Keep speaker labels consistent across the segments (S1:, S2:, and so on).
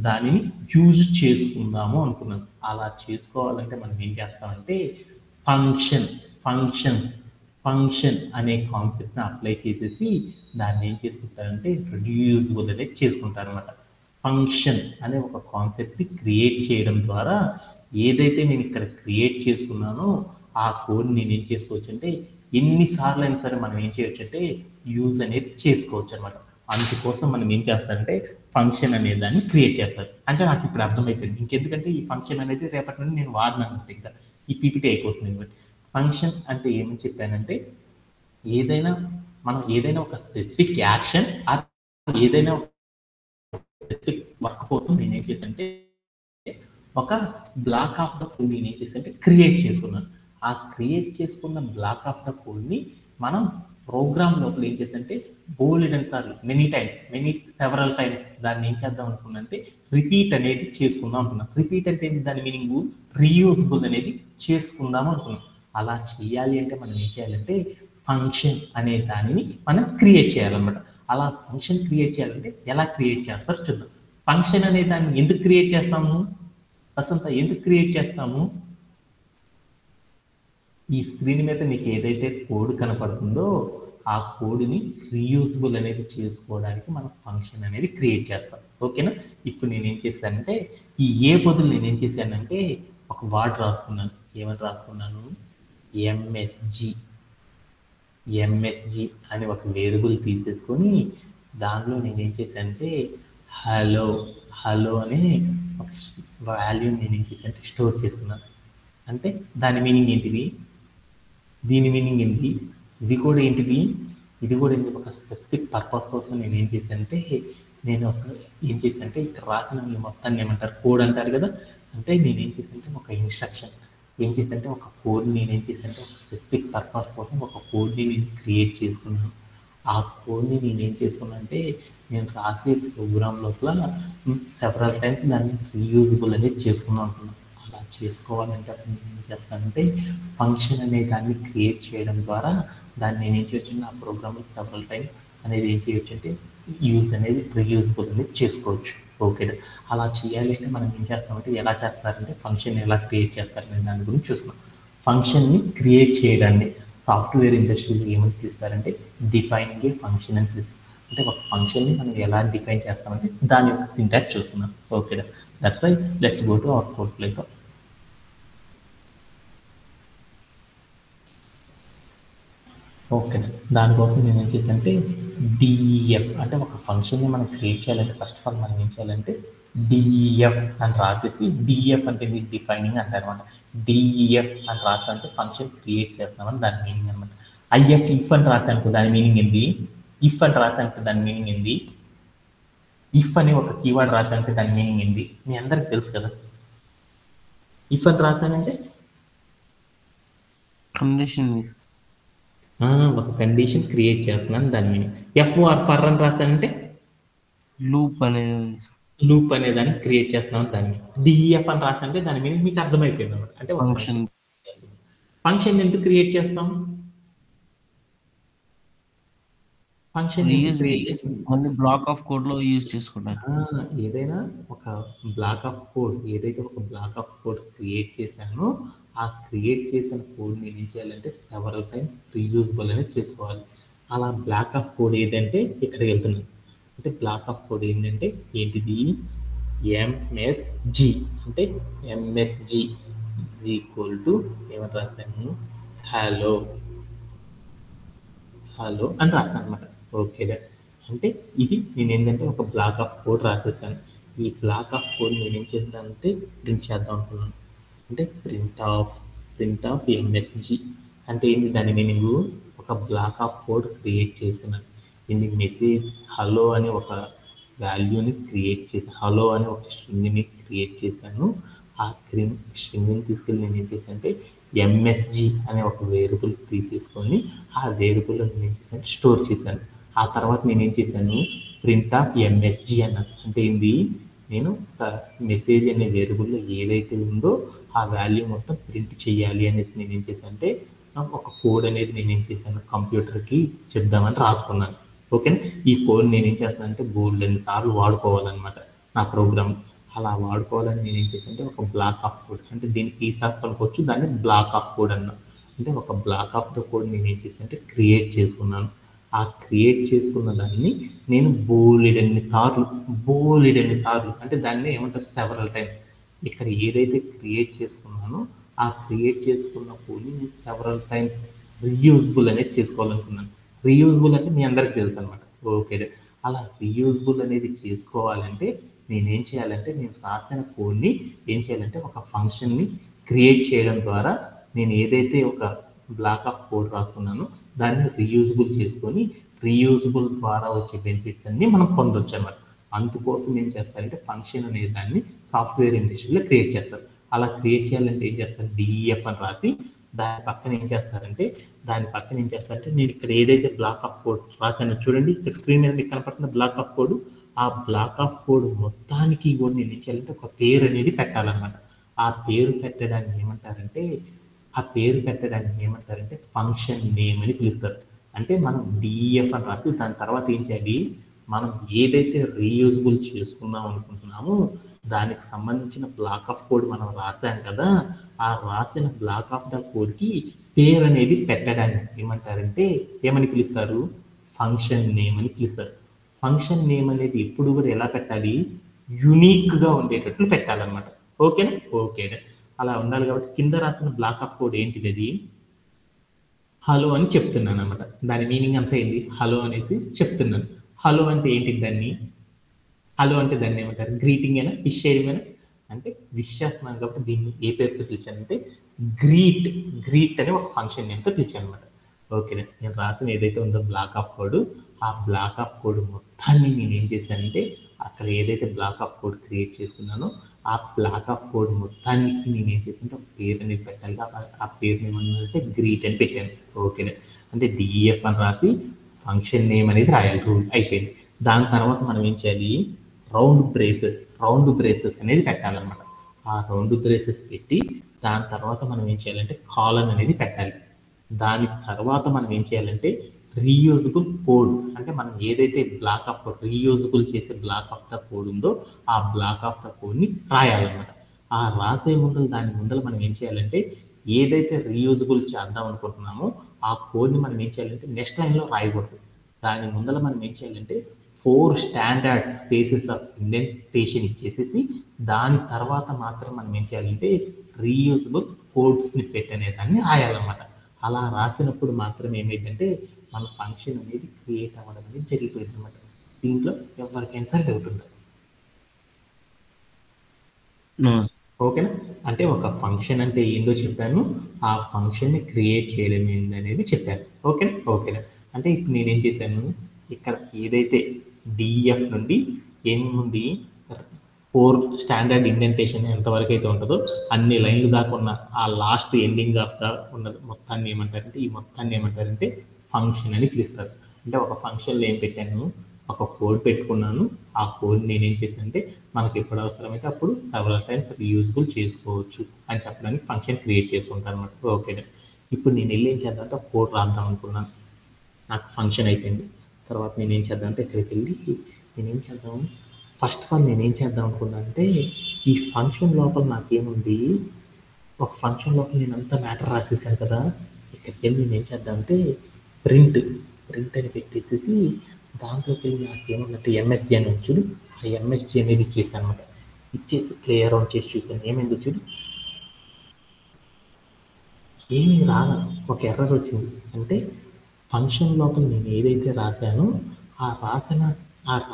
S1: దానిని యూజ్ చేసుకుందాము అనుకున్నాను. అలా చేసుకోవాలంటే మనం ఏం చేస్తామంటే ఫంక్షన్ అనే కాన్సెప్ట్ని అప్లై చేసేసి దాన్ని ఏం చేసుకుంటారంటే రిడ్యూసిబుల్ అనేది చేసుకుంటారనమాట. ఫంక్షన్ అనే ఒక కాన్సెప్ట్ని క్రియేట్ చేయడం ద్వారా ఏదైతే నేను ఇక్కడ క్రియేట్ చేసుకున్నానో ఆ కోడ్ నేను ఏం చేసుకోవచ్చు అంటే ఎన్నిసార్లు అయినా సరే మనం ఏం చేయొచ్చు అంటే యూజ్ అనేది చేసుకోవచ్చు అనమాట. అందుకోసం మనం ఏం చేస్తారంటే ఫంక్షన్ అనే దాన్ని క్రియేట్ చేస్తారు. అంటే నాకు ఇప్పుడు అర్థమైపోయింది. ఇంకెందుకంటే ఈ ఫంక్షన్ అనేది రేపటి నుండి నేను వాడినాను అనమాట. ఇంకా ఈ పీపీటీ అయిపోతుంది కాబట్టి ఫంక్షన్ అంటే ఏమని చెప్పానంటే మనం ఏదైనా ఒక స్పెసిఫిక్ యాక్షన్ ఏదైనా స్పెసిఫిక్ వర్క్ కోసం నేను ఏం చేశానంటే ఒక బ్లాక్ ఆఫ్ ద కోడ్ నేను ఏం చేశానంటే క్రియేట్ చేసుకున్నాను. ఆ క్రియేట్ చేసుకున్న బ్లాక్ ఆఫ్ ద కోడ్ని మనం ప్రోగ్రామ్ లోపల ఏం చేస్తుంటే బోల్డ్ సార్లు సెవరల్ టైమ్స్ దాన్ని ఏం చేద్దాం అనుకున్నంటే రిపీట్ అనేది చేసుకుందాం అనుకున్నాం. రిపీట్ అంటే దాని మీనింగ్ రీయూజబుల్ అనేది చేసుకుందాం అనుకున్నాం. అలా చేయాలి అంటే మనం ఏం చేయాలంటే ఫంక్షన్ అనే దానిని మనం క్రియేట్ చేయాలన్నమాట. అలా ఫంక్షన్ క్రియేట్ చేయాలంటే ఎలా క్రియేట్ చేస్తారో చూద్దాం. ఫంక్షన్ అనే దాన్ని ఎందుకు క్రియేట్ చేస్తాము? వసంత ఎందుకు క్రియేట్ చేస్తాము? ఈ స్క్రీన్ మీద నీకు ఏదైతే కోడ్ కనపడుతుందో ఆ కోడ్ని రీయూజబుల్ అనేది చేసుకోవడానికి మనం ఫంక్షన్ అనేది క్రియేట్ చేస్తాం. ఓకేనా? ఇప్పుడు నేనేం చేశానంటే ఈ ఏ బదులు నేనేం చేశానంటే ఒక వర్డ్ రాసుకున్నాను. ఏమని రాసుకున్నాను? ఎంఎస్జి అని ఒక వేరియబుల్ తీసేసుకొని దానిలో నేనేం చేశానంటే హలో అనే ఒక వాల్యూ నేనేం చేశానంటే స్టోర్ చేసుకున్నాను. అంటే దాని మీనింగ్ ఏంటిది? దీని మీనింగ్ ఏంటి? ఇది కూడా ఏంటిది? ఒక స్పెసిఫిక్ పర్పస్ కోసం నేను ఏం చేశానంటే ఇక్కడ రాసిన మొత్తాన్ని ఏమంటారు? కోడ్ అంటారు కదా. అంటే నేనేం చేశానంటే ఒక ఇన్స్ట్రక్షన్ ఒక కోడ్ నేనేం చేశానంటే ఒక స్పెసిఫిక్ పర్పస్ కోసం ఒక కోడ్ని నేను క్రియేట్ చేసుకున్నాను. ఆ కోడ్ని నేనేం చేసుకున్నాను అంటే నేను రాసే ప్రోగ్రామ్ లోపల సెవరల్ టైమ్స్ దాన్ని రీయూజబుల్ అనేది చేసుకుందాం అనుకున్నాను. అలా చేసుకోవాలంటే నేను ఏం చేస్తానంటే ఫంక్షన్ అనే దాన్ని క్రియేట్ చేయడం ద్వారా దాన్ని నేను ఏం చేయొచ్చు ఆ ప్రోగ్రామ్లో సెవరల్ టైం అనేది ఏం చేయొచ్చు అంటే యూజ్ అనేది రీయూజబుల్ అనేది చేసుకోవచ్చు. ఓకే, అలా చేయాలి అంటే మనం ఏం చేస్తామంటే ఎలా చేస్తారంటే ఫంక్షన్ ఎలా క్రియేట్ చేస్తారనే దాని గురించి చూస్తున్నాం. ఫంక్షన్ని క్రియేట్ చేయడాన్ని సాఫ్ట్వేర్ ఇండస్ట్రీలో ఏమని పిలుస్తారంటే డిఫైనింగ్ ఏ ఫంక్షన్ అని పిలుస్తారు. అంటే ఒక ఫంక్షన్ని మనం ఎలా డిఫైన్ చేస్తామంటే దాని యొక్క సింటాక్స్ చూస్తున్నాం. Okay, that's why let's go to our code play. Okay, దానికోసం నేను ఏం చేశానంటే డిఎఫ్ అంటే ఒక ఫంక్షన్ని మనం క్రియేట్ చేయాలంటే ఫస్ట్ ఆఫ్ ఆల్ మనం ఏం చేయాలంటే డిఎఫ్ అని రాసేసి డిఎఫ్ అంటే డిఫైనింగ్ అంటారు అనమాట. డిఎఫ్ అని రాసాలంటే ఫంక్షన్ క్రియేట్ చేస్తామని దాని మీనింగ్ అనమాట. ఐఎఫ్ ఇఫ్ అని రాసానుకో దాని మీనింగ్ ఏంది? ఇఫ్ అని రాసానుకో దాని మీనింగ్ ఏంది? ఇఫ్ అని ఒక కీవర్డ్ రాసానంటే దాని మీనింగ్ ఏంది? మీ అందరికి తెలుసు కదా. ఇఫ్ అని రాసానంటే
S2: కండిషన్,
S1: ఒక కండిషన్ క్రియేట్ చేస్తున్నాను దాని మీనింగ్. ఎఫ్ ఆర్ ఫర్ అని రాసానంటే
S2: లూప్
S1: అనే దాన్ని క్రియేట్ చేస్తున్నాం దాన్ని. డిఎఫ్ అని రాసానంటే దాని మీనింగ్ మీకు అర్థమైపోయింది అనమాట. అంటే ఒక ఫంక్షన్ ఎందుకు క్రియేట్ చేస్తాం? ఫంక్షన్
S2: బ్లాక్ ఆఫ్ కోడ్ లో యూజ్ చేసుకుంటాను.
S1: ఏదైనా ఒక బ్లాక్ ఆఫ్ కోడ్ క్రియేట్ చేశానో ఆ క్రియేట్ చేసిన కోడ్ నేను ఏం చేయాలంటే సెవరల్ టైమ్స్ రీయూజబుల్ అనేది చేసుకోవాలి. అలా బ్లాక్ ఆఫ్ కోడ్ ఏదంటే ఇక్కడికి వెళ్తున్నాను. అంటే బ్లాక్ ఆఫ్ కోడ్ ఏంటంటే ఏంటిది? ఎంఎస్జి అంటే ఎంఎస్జి ఈజ్ ఈక్వల్ టు ఏమని రాశాను? హలో అని రాశాను అనమాట. ఓకే, అంటే ఇది నేను ఏంటంటే ఒక బ్లాక్ ఆఫ్ కోడ్ రాసేసాను. ఈ బ్లాక్ ఆఫ్ కోడ్ నేను ఏం చేస్తానంటే ప్రింట్ చేద్దాం అనుకున్నాను. అంటే ప్రింట్ ఆఫ్ ఎంఎస్జి అంటే ఏంటి? దాని మీనింగ్ ఒక బ్లాక్ ఆఫ్ కోడ్ క్రియేట్ చేస్తున్నాను. ఇది మెసేజ్ హలో అనే ఒక వాల్యూని క్రియేట్ చేశాను. హలో అనే ఒక స్ట్రింగ్ని క్రియేట్ చేశాను. ఆ స్ట్రింగ్ని తీసుకెళ్ళి నేను ఏం చేశానంటే ఎంఎస్జి అనే ఒక వేరియబుల్ తీసేసుకొని ఆ వేరియబుల్లో నేను ఏం చేశాను స్టోర్ చేశాను. ఆ తర్వాత నేనేం చేశాను? ప్రింట్ ఆఫ్ ఎంఎస్జి అన్నాను. అంటే ఏంది? నేను ఒక మెసేజ్ అనే వేరియబుల్లో ఏదైతే ఉందో ఆ వాల్యూ మొత్తం ప్రింట్ చేయాలి అనేసి నేను ఏం చేశాను అంటే ఒక కోడ్ అనేది నేను ఏం చేశాను కంప్యూటర్కి చెప్దామని రాసుకున్నాను. ఓకేనా? ఈ కోడ్ నేను ఏం చేస్తానంటే బోల్డ్ సార్లు వాడుకోవాలన్నమాట. నా ప్రోగ్రామ్. అలా వాడుకోవాలని నేను ఏం చేశానంటే ఒక బ్లాక్ ఆఫ్ కోడ్, అంటే దీన్ని పీస్ ఆఫ్ అనుకోవచ్చు, దాన్ని బ్లాక్ ఆఫ్ కోడ్ అన్నా. అంటే ఒక బ్లాక్ ఆఫ్ ద కోడ్ నేను ఏం చేశానంటే క్రియేట్ చేసుకున్నాను. ఆ క్రియేట్ చేసుకున్న దాన్ని నేను బోలెడన్ని సార్లు అంటే దాన్ని ఏమంటారు సెవరల్ టైమ్స్, ఇక్కడ ఏదైతే క్రియేట్ చేసుకున్నానో ఆ క్రియేట్ చేసుకున్న కోడ్ని నేను సెవరల్ టైమ్స్ రీయూజబుల్ అనేది చేసుకోవాలనుకున్నాను. రీయూజబుల్ అంటే మీ అందరికి తెలుసు అనమాట. ఓకే, అలా రీయూజబుల్ అనేది చేసుకోవాలంటే నేనేం చేయాలంటే నేను రాసిన కోడ్ని ఏం చేయాలంటే ఒక ఫంక్షన్ని క్రియేట్ చేయడం ద్వారా నేను ఏదైతే ఒక బ్లాక్ ఆఫ్ కోడ్ రాస్తున్నానో దాన్ని రీయూజబుల్ చేసుకొని రీయూజబుల్ ద్వారా వచ్చే బెనిఫిట్స్ అన్ని మనం పొందొచ్చు అనమాట. అందుకోసం ఏం చేస్తారంటే ఫంక్షన్ అనే దాన్ని సాఫ్ట్వేర్ ఇండస్ట్రీలో క్రియేట్ చేస్తారు. అలా క్రియేట్ చేయాలంటే ఏం చేస్తారు, డిఈఎఫ్ అని రాసి దాని పక్కన ఏం చేస్తారంటే నేను ఇక్కడ ఏదైతే బ్లాక్ ఆఫ్ కోడ్ రాసానో చూడండి, ఇక్కడ స్క్రీన్ మీద మీకు కనపడుతున్న బ్లాక్ ఆఫ్ కోడ్, ఆ బ్లాక్ ఆఫ్ కోడ్ మొత్తానికి కూడా నేను ఏం చేయాలంటే ఒక పేరు అనేది పెట్టాలన్నమాట. ఆ పేరు పెట్టడాన్ని ఏమంటారంటే ఫంక్షన్ నేమ్ అని పిలుస్తారు. అంటే మనం డిఎఫ్ అని రాసి దాని తర్వాత ఏం చేయాలి, మనం ఏదైతే రీయూజబుల్ చేసుకుందాం అనుకుంటున్నామో దానికి సంబంధించిన బ్లాక్ ఆఫ్ కోడ్ మనం రాసాం కదా, ఆ రాసిన బ్లాక్ ఆఫ్ ద కోడ్కి పేరు అనేది పెట్టడాన్ని ఏమని పిలుస్తారు, ఫంక్షన్ నేమ్ అని పిలుస్తారు. ఫంక్షన్ నేమ్ అనేది ఎప్పుడు కూడా ఎలా పెట్టాలి, యునిక్గా ఉండేటట్లు పెట్టాలన్నమాట. ఓకేనా? ఓకేనా, అలా ఉండాలి. కాబట్టి కింద రాసిన బ్లాక్ ఆఫ్ కోడ్ ఏంటిది, అది హలో అని చెప్తున్నాను అనమాట. దాని మీనింగ్ అంతా ఏంటి, హలో అనేసి చెప్తున్నాను. హలో అంటే ఏంటి, దాన్ని ఏమంటారు, గ్రీటింగ్ అయినా విష్ చేయడమేనా, అంటే విష్ చేస్తున్నాను కాబట్టి దీన్ని ఏ పేరుతో పిలిచానంటే గ్రీట్ అనే ఒక ఫంక్షన్ నేమ్తో పిలిచాను అనమాట. ఓకేనా, నేను రాసిన ఏదైతే ఉందో బ్లాక్ ఆఫ్ కోడ్, ఆ బ్లాక్ ఆఫ్ కోడ్ మొత్తాన్ని నేను ఏం చేశానంటే అక్కడ ఏదైతే బ్లాక్ ఆఫ్ కోడ్ క్రియేట్ చేసుకున్నానో ఆ బ్లాక్ ఆఫ్ కోడ్ మొత్తానికి నేను ఏం చేశానంటే ఒక పేరు అనేది పెట్టాలి. ఆ పేరు ఏమన్నానంటే గ్రీట్ అని పెట్టాను. ఓకేనా, అంటే డిఈఎఫ్ అని రాసి ఫంక్షన్ నేమ్ అనేది రాయాలి, రూల్ అయిపోయింది. దాని తర్వాత మనం ఏం చేయాలి, రౌండ్ బ్రేసెస్ అనేది పెట్టాలన్నమాట. ఆ రౌండ్ బ్రేసెస్ పెట్టి దాని తర్వాత మనం ఏం చేయాలంటే కాలన్ అనేది పెట్టాలి. దాని తర్వాత మనం ఏం చేయాలంటే రీయూజబుల్ కోడ్, అంటే మనం ఏదైతే బ్లాక్ ఆఫ్ కోడ్ రీయూజబుల్ చేసే బ్లాక్ ఆఫ్ ద కోడ్ ఉందో ఆ బ్లాక్ ఆఫ్ ద కోడ్ని రాయాలన్నమాట. ఆ రాసే దాని ముందర మనం ఏం చేయాలంటే ఏదైతే రీయూజబుల్ చేద్దాం అనుకుంటున్నామో ఆ కోడ్ని మనం ఏం చేయాలంటే నెక్స్ట్ లైన్లో రాయకూడదు. దాని ముందర మనం ఏం చేయాలంటే 4 స్టాండర్డ్ స్పేసెస్ ఆఫ్ ఇండెంటేషన్ ఇచ్చేసేసి దాని తర్వాత మాత్రం మనం ఏం చేయాలంటే రీయూజబుల్ కోడ్స్ని పెట్టనే దాన్ని రాయాలన్నమాట. అలా రాసినప్పుడు మాత్రం ఏమైందంటే మన ఫంక్షన్ అనేది క్రియేట్ అవ్వడం అనేది జరిగిపోయింది అనమాట. దీంట్లో ఎవరికైనా సరే డౌట్ ఉందా? ఓకేనా, అంటే ఒక ఫంక్షన్ అంటే ఏందో చెప్పాను, ఆ ఫంక్షన్ని క్రియేట్ చేయడం ఏందనేది చెప్పాను. ఓకేనా, అంటే ఇప్పుడు నేనేం చేశాను, ఇక్కడ ఏదైతే డిఎఫ్ నుండి ఏముంది 4 స్టాండర్డ్ ఇండెంటేషన్ ఎంతవరకు అయితే ఉంటుందో అన్ని లైన్లు దాకా ఉన్న ఆ లాస్ట్ ఎండింగ్ ఆఫ్ ద ఉన్నది మొత్తాన్ని ఏమంటారంటే ఫంక్షన్ అని పిలుస్తారు. అంటే ఒక ఫంక్షన్లో ఏం పెట్టాను, ఒక కోడ్ పెట్టుకున్నాను. ఆ కోడ్ నేనేం చేశానంటే మనకి ఎప్పుడు అవసరమైతే అప్పుడు సెవరల్ టైమ్స్ రీయూజబుల్ చేసుకోవచ్చు అని చెప్పడానికి ఫంక్షన్ క్రియేట్ చేసుకుంటాను అనమాట. ఓకేనా, ఇప్పుడు నేను వెళ్ళి ఏం చేద్దామంటే ఒక కోడ్ రాద్దాం అనుకున్నాను. నాకు ఫంక్షన్ అయిపోయింది. తర్వాత నేనేం చేద్దామంటే ఇక్కడికి వెళ్ళి ఫస్ట్ ఆఫ్ ఆల్ నేనేం చేద్దాం అనుకున్నాను అంటే ఈ ఫంక్షన్ లోపల నాకేముంది, ఒక ఫంక్షన్ లోపల నేను అంతా మ్యాటర్ రాసేసాను కదా, ఇక్కడికి వెళ్ళి నేను ఏం చేద్దామంటే ప్రింట్ అని పెట్టేసేసి దాంట్లోకి వెళ్ళి నాకేమన్నట్టు ఎంఎస్జీ అని చూడు, ఆ ఎంఎస్జీ అనేది ఇచ్చేసాను అనమాట. ఇచ్చేసి ప్లే అరౌండ్ చేసి చూసాను, ఏమైందో చూడు, ఏమీ రాదా, ఒక ఎర్రర్ వచ్చింది. అంటే ఫంక్షన్ లోపల నేను ఏదైతే రాశానో ఆ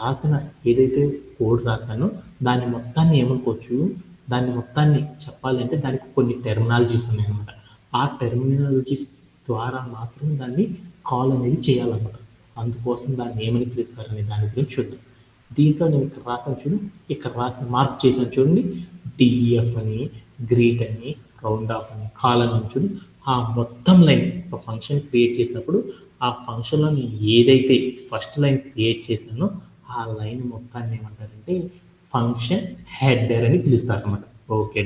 S1: రాసిన ఏదైతే కోడ్ రాశానో దాన్ని మొత్తాన్ని ఏమనుకోవచ్చు, దాన్ని మొత్తాన్ని చెప్పాలంటే దానికి కొన్ని టెర్మినాలజీస్ ఉన్నాయి అనమాట. ఆ టెర్మినాలజీస్ ద్వారా మాత్రం దాన్ని కాల్ అనేది చేయాలన్నమాట. అందుకోసం దాన్ని ఏమని పిలుస్తారనే దాని గురించి చూద్దాం. దీంట్లో నేను ఇక్కడ రాసాను చూడు, ఇక్కడ రాసిన మార్క్ చేశాను చూడండి, డిఈఎఫ్ అని, గ్రీట్ అని, రౌండ్ ఆఫ్ అని, కాలన్ అని చూడు. ఆ మొత్తం లైన్ ఒక ఫంక్షన్ క్రియేట్ చేసినప్పుడు ఆ ఫంక్షన్లో నేను ఏదైతే ఫస్ట్ లైన్ క్రియేట్ చేశానో ఆ లైన్ మొత్తాన్ని ఏమంటారంటే ఫంక్షన్ హెడర్ అని పిలుస్తారు అనమాట. ఓకే,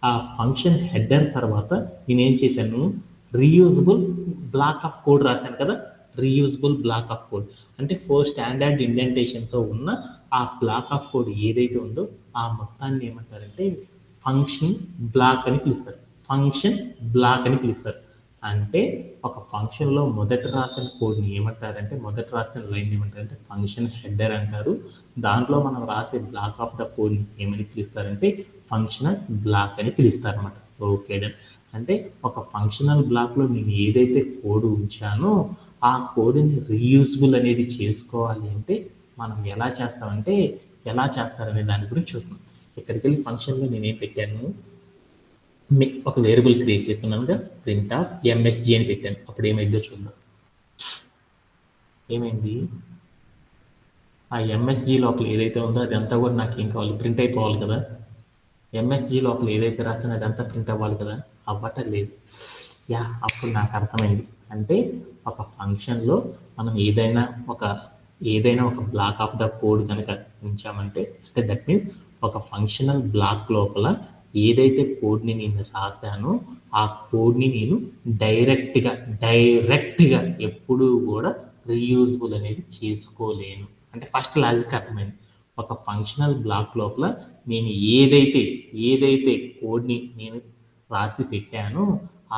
S1: ఆ ఫంక్షన్ హెడర్ తర్వాత నేనేం చేశాను, రీయూజబుల్ బ్లాక్ ఆఫ్ కోడ్ రాశాను కదా, రీయూజబుల్ బ్లాక్ ఆఫ్ కోడ్ అంటే 4 స్టాండర్డ్ ఇండెంటేషన్తో ఉన్న ఆ బ్లాక్ ఆఫ్ కోడ్ ఏదైతే ఉందో ఆ మొత్తాన్ని ఏమంటారంటే ఫంక్షన్ బ్లాక్ అని పిలుస్తారు. ఫంక్షన్ బ్లాక్ అని పిలుస్తారు. అంటే ఒక ఫంక్షన్లో మొదట రాసిన కోడ్ని ఏమంటారంటే, మొదట రాసిన లైన్ ఏమంటారంటే ఫంక్షన్ హెడర్ అంటారు. దాంట్లో మనం రాసే బ్లాక్ ఆఫ్ ద కోడ్ని ఏమని పిలుస్తారంటే ఫంక్షనల్ బ్లాక్ అని పిలుస్తారు అనమాట. Okay done. అంటే ఒక ఫంక్షనల్ బ్లాక్లో నేను ఏదైతే కోడ్ ఉంచానో ఆ కోడ్ని రీయూజబుల్ అనేది చేసుకోవాలి అంటే మనం ఎలా చేస్తామంటే, ఎలా చేస్తారనే దాని గురించి చూస్తాం. ఇక్కడికి వెళ్ళి ఫంక్షన్లో నేనేం పెట్టాను, ఒక వేరియబుల్ క్రియేట్ చేస్తున్నానుగా, ప్రింట్ ఆఫ్ ఎంఎస్జి అని పెట్టాను. అప్పుడు ఏమైందో చూద్దాం. ఏమైంది, ఆ ఎంఎస్జి లోపల ఏదైతే ఉందో అదంతా కూడా నాకు ఏం కావాలి, ప్రింట్ అయిపోవాలి కదా. ఎంఎస్జి లోపల ఏదైతే రాసినా అదంతా ప్రింట్ అవ్వాలి కదా, అవ్వటం లేదు. యా, అప్పుడు నాకు అర్థమైంది. అంటే ఒక ఫంక్షన్లో మనం ఏదైనా ఒక బ్లాక్ ఆఫ్ ద కోడ్ కనుక ఉంచామంటే, అంటే దట్ మీన్స్ ఒక ఫంక్షనల్ బ్లాక్ లోపల ఏదైతే కోడ్ని నేను రాశానో ఆ కోడ్ని నేను డైరెక్ట్గా ఎప్పుడూ కూడా రీయూజబుల్ అనేది చేసుకోలేను. అంటే ఫస్ట్ లాజిక్ అర్థమైంది. ఒక ఫంక్షనల్ బ్లాక్ లోపల నేను ఏదైతే కోడ్ని నేను రాసి పెట్టానో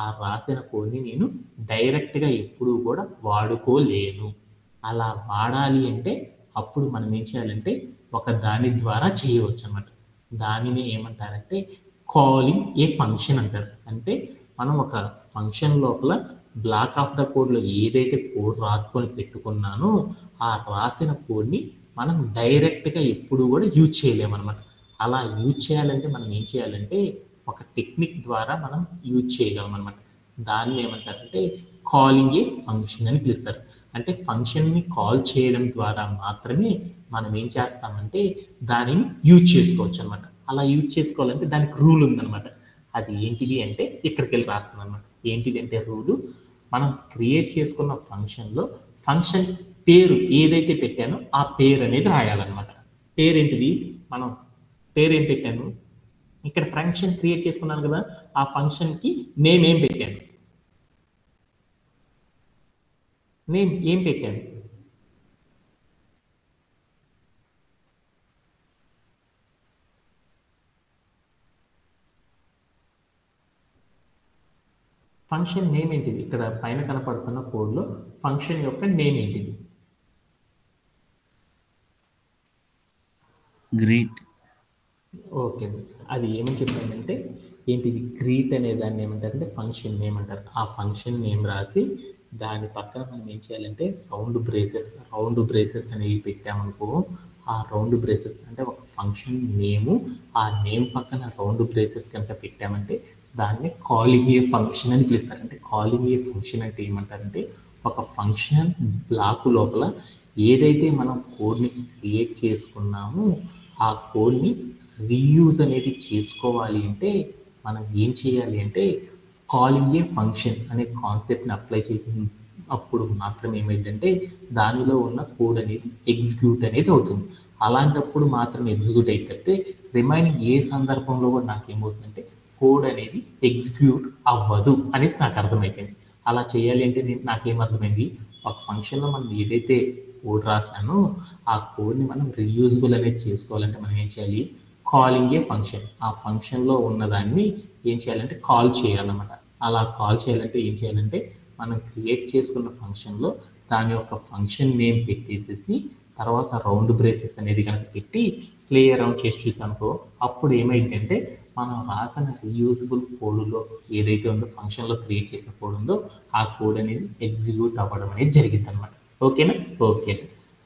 S1: ఆ రాసిన కోడ్ని నేను డైరెక్ట్గా ఎప్పుడూ కూడా వాడుకోలేను. అలా వాడాలి అంటే అప్పుడు మనం ఏం చేయాలంటే ఒక దాని ద్వారా చేయవచ్చు అన్నమాట. దానిని ఏమంటారంటే కాలింగ్ ఏ ఫంక్షన్ అంటారు. అంటే మనం ఒక ఫంక్షన్ లోపల బ్లాక్ ఆఫ్ ద కోడ్లో ఏదైతే కోడ్ రాసుకొని పెట్టుకున్నానో ఆ రాసిన కోడ్ని మనం డైరెక్ట్గా ఎప్పుడు కూడా యూజ్ చేయలేమన్నమాట. అలా యూజ్ చేయాలంటే మనం ఏం చేయాలంటే ఒక టెక్నిక్ ద్వారా మనం యూజ్ చేయగలం అనమాట. దాన్ని ఏమంటారంటే కాలింగ్ ఏ ఫంక్షన్ అని పిలుస్తారు. అంటే ఫంక్షన్ని కాల్ చేయడం ద్వారా మాత్రమే మనం ఏం చేస్తామంటే దానిని యూజ్ చేసుకోవచ్చు అనమాట. అలా యూజ్ చేసుకోవాలంటే దానికి రూల్ ఉందన్నమాట. అది ఏంటిది అంటే ఇక్కడికి వెళ్ళి రాస్తాం అనమాట. ఏంటిది అంటే రూలు, మనం క్రియేట్ చేసుకున్న ఫంక్షన్లో ఫంక్షన్ పేరు ఏదైతే పెట్టానో ఆ పేరు అనేది రాయాలన్నమాట. పేరేంటిది, మనం పేరు ఏం పెట్టాను, ఇక్కడ ఫంక్షన్ క్రియేట్ చేసుకున్నాను కదా, ఆ ఫంక్షన్కి నేమ్ ఏం పెట్టాను, నేమ్ ఏం పెట్టాను, ఫంక్షన్ నేమ్ ఏంటిది, ఇక్కడ పైన కనపడుతున్న కోడ్లో ఫంక్షన్ యొక్క నేమ్ ఏంటిది,
S2: గ్రీట్.
S1: ఓకే, అది ఏమని చెప్పానంటే ఏంటిది, గ్రీట్ అనే దాన్ని ఏమంటారంటే ఫంక్షన్ నేమ్ అంటారు. ఆ ఫంక్షన్ నేమ్ రాసి దాని పక్కన మనం ఏం చేయాలంటే రౌండ్ బ్రేసెస్ అనేవి పెట్టామనుకో, ఆ రౌండ్ బ్రేసెస్ అంటే ఒక ఫంక్షన్ నేము, ఆ నేమ్ పక్కన రౌండ్ బ్రేసెస్ కనుక పెట్టామంటే దాన్ని కాలింగ్ ఏ ఫంక్షన్ అని పిలుస్తారు. అంటే కాలింగ్ ఏ ఫంక్షన్ అంటే ఏమంటారంటే ఒక ఫంక్షన్ బ్లాక్ లోపల ఏదైతే మనం కోడ్ని క్రియేట్ చేసుకున్నామో ఆ కోడ్ని రీయూజ్ అనేది చేసుకోవాలి అంటే మనం ఏం చేయాలి అంటే కాలింగ్ ఏ ఫంక్షన్ అనే కాన్సెప్ట్ని అప్లై చేసిన అప్పుడు మాత్రం ఏమైందంటే దానిలో ఉన్న కోడ్ అనేది ఎగ్జిక్యూట్ అనేది అవుతుంది. అలాంటప్పుడు మాత్రం ఎగ్జిక్యూట్ అయితే రిమైనింగ్ ఏ సందర్భంలో కూడా నాకేమవుతుందంటే కోడ్ అనేది ఎగ్జిక్యూట్ అవ్వదు అనేసి నాకు అర్థమైపోయింది. అలా చేయాలి అంటే నాకేమర్థమైంది, ఒక ఫంక్షన్లో మనం ఏదైతే కోడ్ రాసానో ఆ కోడ్ని మనం రీయూజబుల్ అనేది చేసుకోవాలంటే మనం ఏం చేయాలి, కాలింగ్ ఏ ఫంక్షన్, ఆ ఫంక్షన్లో ఉన్నదాన్ని ఏం చేయాలంటే కాల్ చేయాలన్నమాట. అలా కాల్ చేయాలంటే ఏం చేయాలంటే మనం క్రియేట్ చేసుకున్న ఫంక్షన్లో దాని యొక్క ఫంక్షన్ నేమ్ పెట్టేసేసి తర్వాత రౌండ్ బ్రేసెస్ అనేది కనుక పెట్టి ప్లే అరౌండ్ చేసి చూసానుకో, అప్పుడు ఏమైందంటే మనం రాసిన రీయూజబుల్ కోడ్లో ఏదైతే ఉందో ఫంక్షన్లో క్రియేట్ చేసిన కోడ్ ఉందో ఆ కోడ్ అనేది ఎగ్జిక్యూట్ అవ్వడం అనేది జరిగింది అనమాట. ఓకేనా, ఓకే.